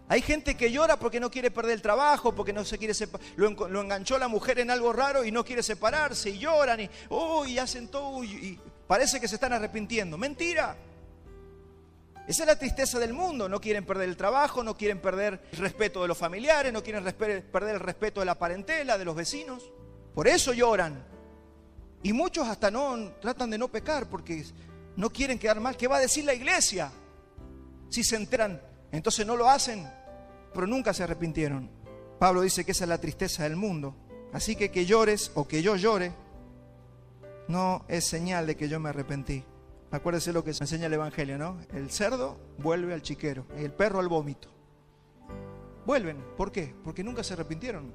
Hay gente que llora porque no quiere perder el trabajo, porque no se quiere lo enganchó la mujer en algo raro y no quiere separarse, y lloran y hacen todo y parece que se están arrepintiendo. Mentira. Esa es la tristeza del mundo. No quieren perder el trabajo, no quieren perder el respeto de los familiares, no quieren perder el respeto de la parentela, de los vecinos. Por eso lloran. Y muchos hasta tratan de no pecar porque no quieren quedar mal. ¿Qué va a decir la iglesia? Si se enteran, entonces no lo hacen, pero nunca se arrepintieron. Pablo dice que esa es la tristeza del mundo. Así que llores o que yo llore no es señal de que yo me arrepentí. Acuérdese lo que se enseña el Evangelio, ¿no? El cerdo vuelve al chiquero y el perro al vómito. Vuelven. ¿Por qué? Porque nunca se arrepintieron.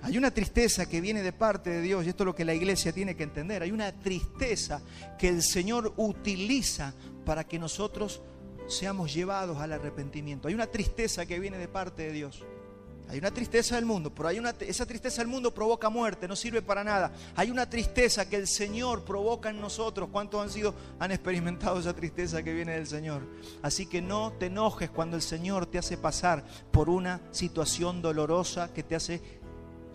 Hay una tristeza que viene de parte de Dios, y esto es lo que la iglesia tiene que entender. Hay una tristeza que el Señor utiliza para que nosotros seamos llevados al arrepentimiento. Hay una tristeza que viene de parte de Dios. Hay una tristeza del mundo, pero esa tristeza del mundo provoca muerte, no sirve para nada. Hay una tristeza que el Señor provoca en nosotros. ¿Cuántos han experimentado esa tristeza que viene del Señor? Así que no te enojes cuando el Señor te hace pasar por una situación dolorosa que te hace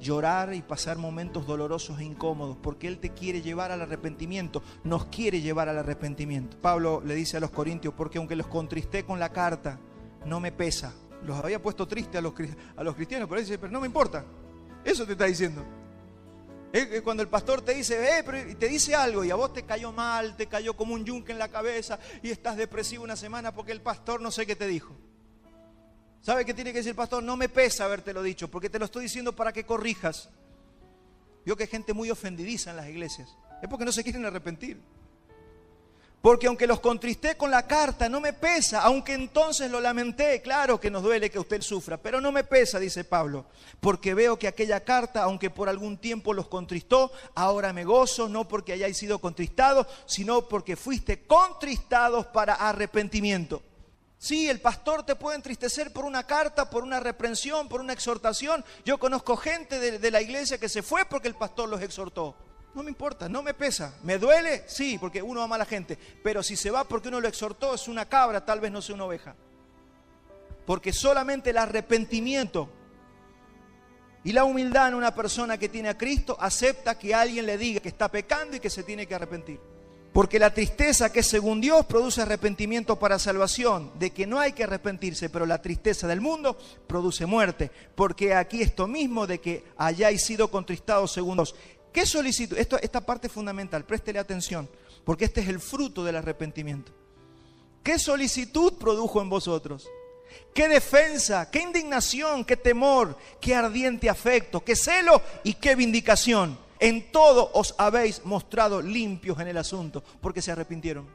llorar y pasar momentos dolorosos e incómodos, porque Él te quiere llevar al arrepentimiento, nos quiere llevar al arrepentimiento. Pablo le dice a los corintios, porque aunque los contristé con la carta, no me pesa. Los había puesto tristes a los cristianos, pero él dice, pero no me importa. Eso te está diciendo. Cuando el pastor te dice, pero te dice algo y a vos te cayó mal, te cayó como un yunque en la cabeza y estás depresivo una semana porque el pastor no sé qué te dijo. ¿Sabe qué tiene que decir el pastor? No me pesa habértelo dicho, porque te lo estoy diciendo para que corrijas. Vio que hay gente muy ofendidiza en las iglesias. Es porque no se quieren arrepentir. Porque aunque los contristé con la carta, no me pesa, aunque entonces lo lamenté. Claro que nos duele que usted sufra, pero no me pesa, dice Pablo, porque veo que aquella carta, aunque por algún tiempo los contristó, ahora me gozo, no porque hayáis sido contristados, sino porque fuiste contristados para arrepentimiento. Sí, el pastor te puede entristecer por una carta, por una reprensión, por una exhortación. Yo conozco gente de la iglesia que se fue porque el pastor los exhortó. No me importa, no me pesa. ¿Me duele? Sí, porque uno ama a la gente. Pero si se va porque uno lo exhortó, es una cabra, tal vez no sea una oveja. Porque solamente el arrepentimiento y la humildad en una persona que tiene a Cristo acepta que alguien le diga que está pecando y que se tiene que arrepentir. Porque la tristeza que según Dios produce arrepentimiento para salvación, de que no hay que arrepentirse, pero la tristeza del mundo produce muerte. Porque aquí esto mismo de que hayáis sido contristados según Dios. ¿Qué solicitud? Esta parte es fundamental, préstele atención, porque este es el fruto del arrepentimiento. ¿Qué solicitud produjo en vosotros? ¿Qué defensa? ¿Qué indignación? ¿Qué temor? ¿Qué ardiente afecto? ¿Qué celo? ¿Y qué vindicación? En todo os habéis mostrado limpios en el asunto, porque se arrepintieron.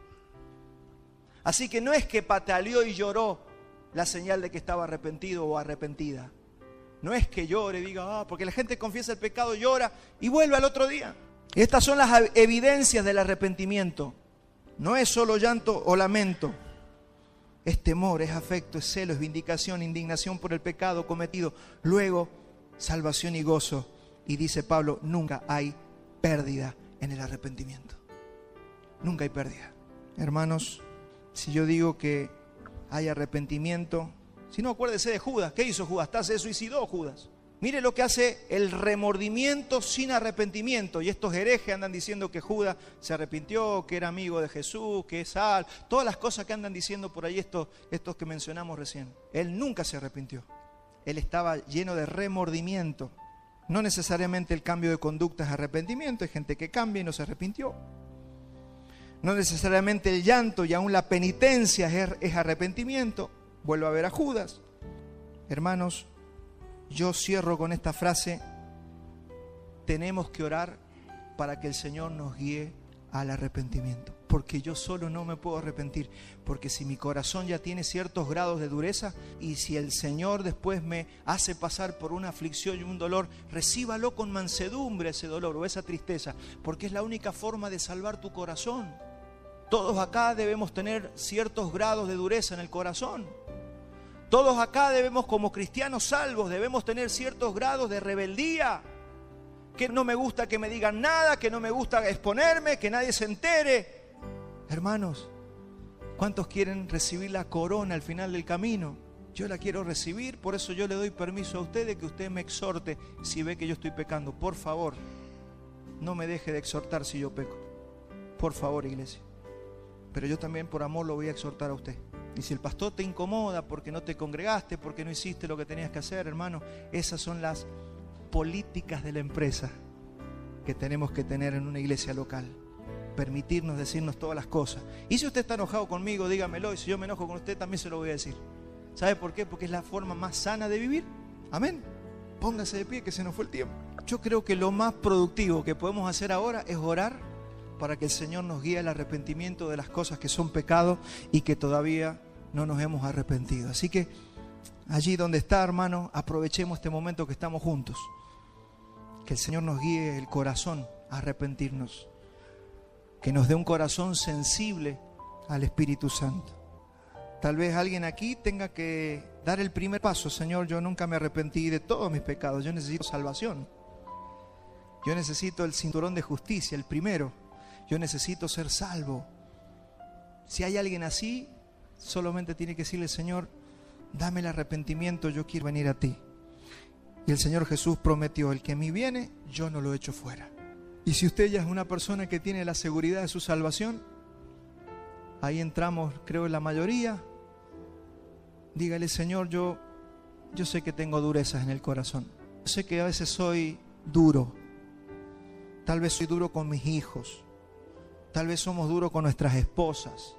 Así que no es que pataleó y lloró la señal de que estaba arrepentido o arrepentida. No es que llore y diga, porque la gente confiesa el pecado, llora y vuelve al otro día. Estas son las evidencias del arrepentimiento. No es solo llanto o lamento. Es temor, es afecto, es celo, es vindicación, indignación por el pecado cometido. Luego, salvación y gozo. Y dice Pablo, nunca hay pérdida en el arrepentimiento. Nunca hay pérdida. Hermanos, si yo digo que hay arrepentimiento, si no, acuérdese de Judas. ¿Qué hizo Judas? Hasta se suicidó Judas. Mire lo que hace el remordimiento sin arrepentimiento. Y estos herejes andan diciendo que Judas se arrepintió, que era amigo de Jesús, que es sal. Todas las cosas que andan diciendo por ahí estos que mencionamos recién. Él nunca se arrepintió. Él estaba lleno de remordimiento. No necesariamente el cambio de conducta es arrepentimiento. Hay gente que cambia y no se arrepintió. No necesariamente el llanto y aún la penitencia es arrepentimiento. Vuelvo a ver a Judas. Hermanos, yo cierro con esta frase. Tenemos que orar para que el Señor nos guíe al arrepentimiento. Porque yo solo no me puedo arrepentir. Porque si mi corazón ya tiene ciertos grados de dureza y si el Señor después me hace pasar por una aflicción y un dolor, recíbalo con mansedumbre ese dolor o esa tristeza. Porque es la única forma de salvar tu corazón. Todos acá debemos tener ciertos grados de dureza en el corazón. Todos acá debemos, como cristianos salvos, debemos tener ciertos grados de rebeldía. Que no me gusta que me digan nada, que no me gusta exponerme, que nadie se entere. Hermanos, ¿cuántos quieren recibir la corona al final del camino? Yo la quiero recibir, por eso yo le doy permiso a usted de que usted me exhorte si ve que yo estoy pecando. Por favor, no me deje de exhortar si yo peco. Por favor, iglesia. Pero yo también por amor lo voy a exhortar a usted. Y si el pastor te incomoda porque no te congregaste, porque no hiciste lo que tenías que hacer, hermano, esas son las políticas de la empresa que tenemos que tener en una iglesia local. Permitirnos decirnos todas las cosas. Y si usted está enojado conmigo, dígamelo. Y si yo me enojo con usted, también se lo voy a decir. ¿Sabe por qué? Porque es la forma más sana de vivir. Amén. Póngase de pie que se nos fue el tiempo. Yo creo que lo más productivo que podemos hacer ahora es orar para que el Señor nos guíe al arrepentimiento de las cosas que son pecado y que todavía no nos hemos arrepentido. Así que allí donde está, hermano, aprovechemos este momento que estamos juntos. Que el Señor nos guíe el corazón a arrepentirnos. Que nos dé un corazón sensible al Espíritu Santo. Tal vez alguien aquí tenga que dar el primer paso. Señor, yo nunca me arrepentí de todos mis pecados. Yo necesito salvación. Yo necesito el cinturón de justicia, el primero. Yo necesito ser salvo. Si hay alguien así, solamente tiene que decirle: Señor, dame el arrepentimiento, yo quiero venir a ti. Y el Señor Jesús prometió: el que a mí viene, yo no lo echo fuera. Y si usted ya es una persona que tiene la seguridad de su salvación, ahí entramos, creo, en la mayoría. Dígale: Señor, yo sé que tengo durezas en el corazón. Yo sé que a veces soy duro. Tal vez soy duro con mis hijos. Tal vez somos duros con nuestras esposas.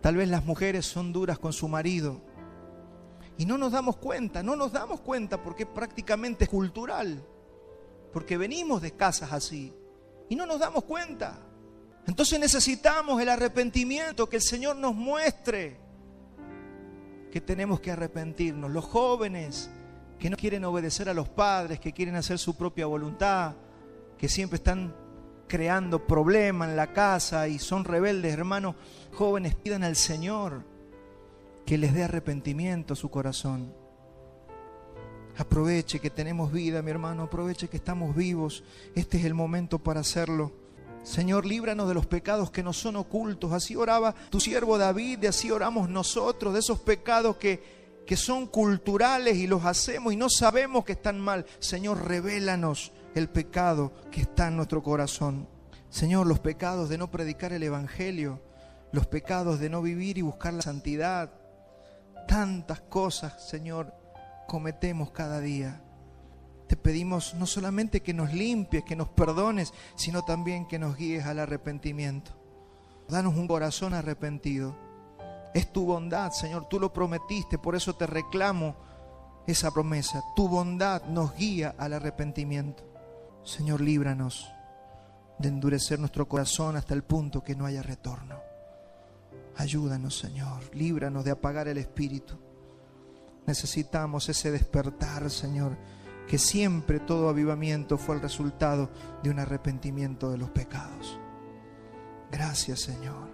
Tal vez las mujeres son duras con su marido. Y no nos damos cuenta porque prácticamente es cultural. Porque venimos de casas así. Y no nos damos cuenta. Entonces necesitamos el arrepentimiento, que el Señor nos muestre que tenemos que arrepentirnos. Los jóvenes que no quieren obedecer a los padres, que quieren hacer su propia voluntad, que siempre están creando problemas en la casa y son rebeldes, hermanos, jóvenes, pidan al Señor que les dé arrepentimiento a su corazón. Aproveche que tenemos vida, mi hermano, aproveche que estamos vivos. Este es el momento para hacerlo. Señor, líbranos de los pecados que nos son ocultos. Así oraba tu siervo David, de así oramos nosotros, de esos pecados que son culturales y los hacemos y no sabemos que están mal. Señor, revélanos el pecado que está en nuestro corazón. Señor, los pecados de no predicar el evangelio, los pecados de no vivir y buscar la santidad. Tantas cosas, Señor, cometemos cada día. Te pedimos no solamente que nos limpies, que nos perdones, sino también que nos guíes al arrepentimiento. Danos un corazón arrepentido. Es tu bondad, Señor, tú lo prometiste, por eso te reclamo esa promesa. Tu bondad nos guía al arrepentimiento. Señor, líbranos de endurecer nuestro corazón hasta el punto que no haya retorno. Ayúdanos, Señor, líbranos de apagar el espíritu. Necesitamos ese despertar, Señor, que siempre todo avivamiento fue el resultado de un arrepentimiento de los pecados. Gracias, Señor.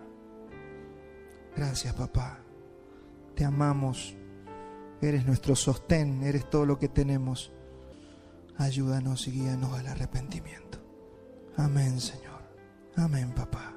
Gracias, papá. Te amamos. Eres nuestro sostén, eres todo lo que tenemos. Ayúdanos y guíanos al arrepentimiento. Amén, Señor. Amén, papá.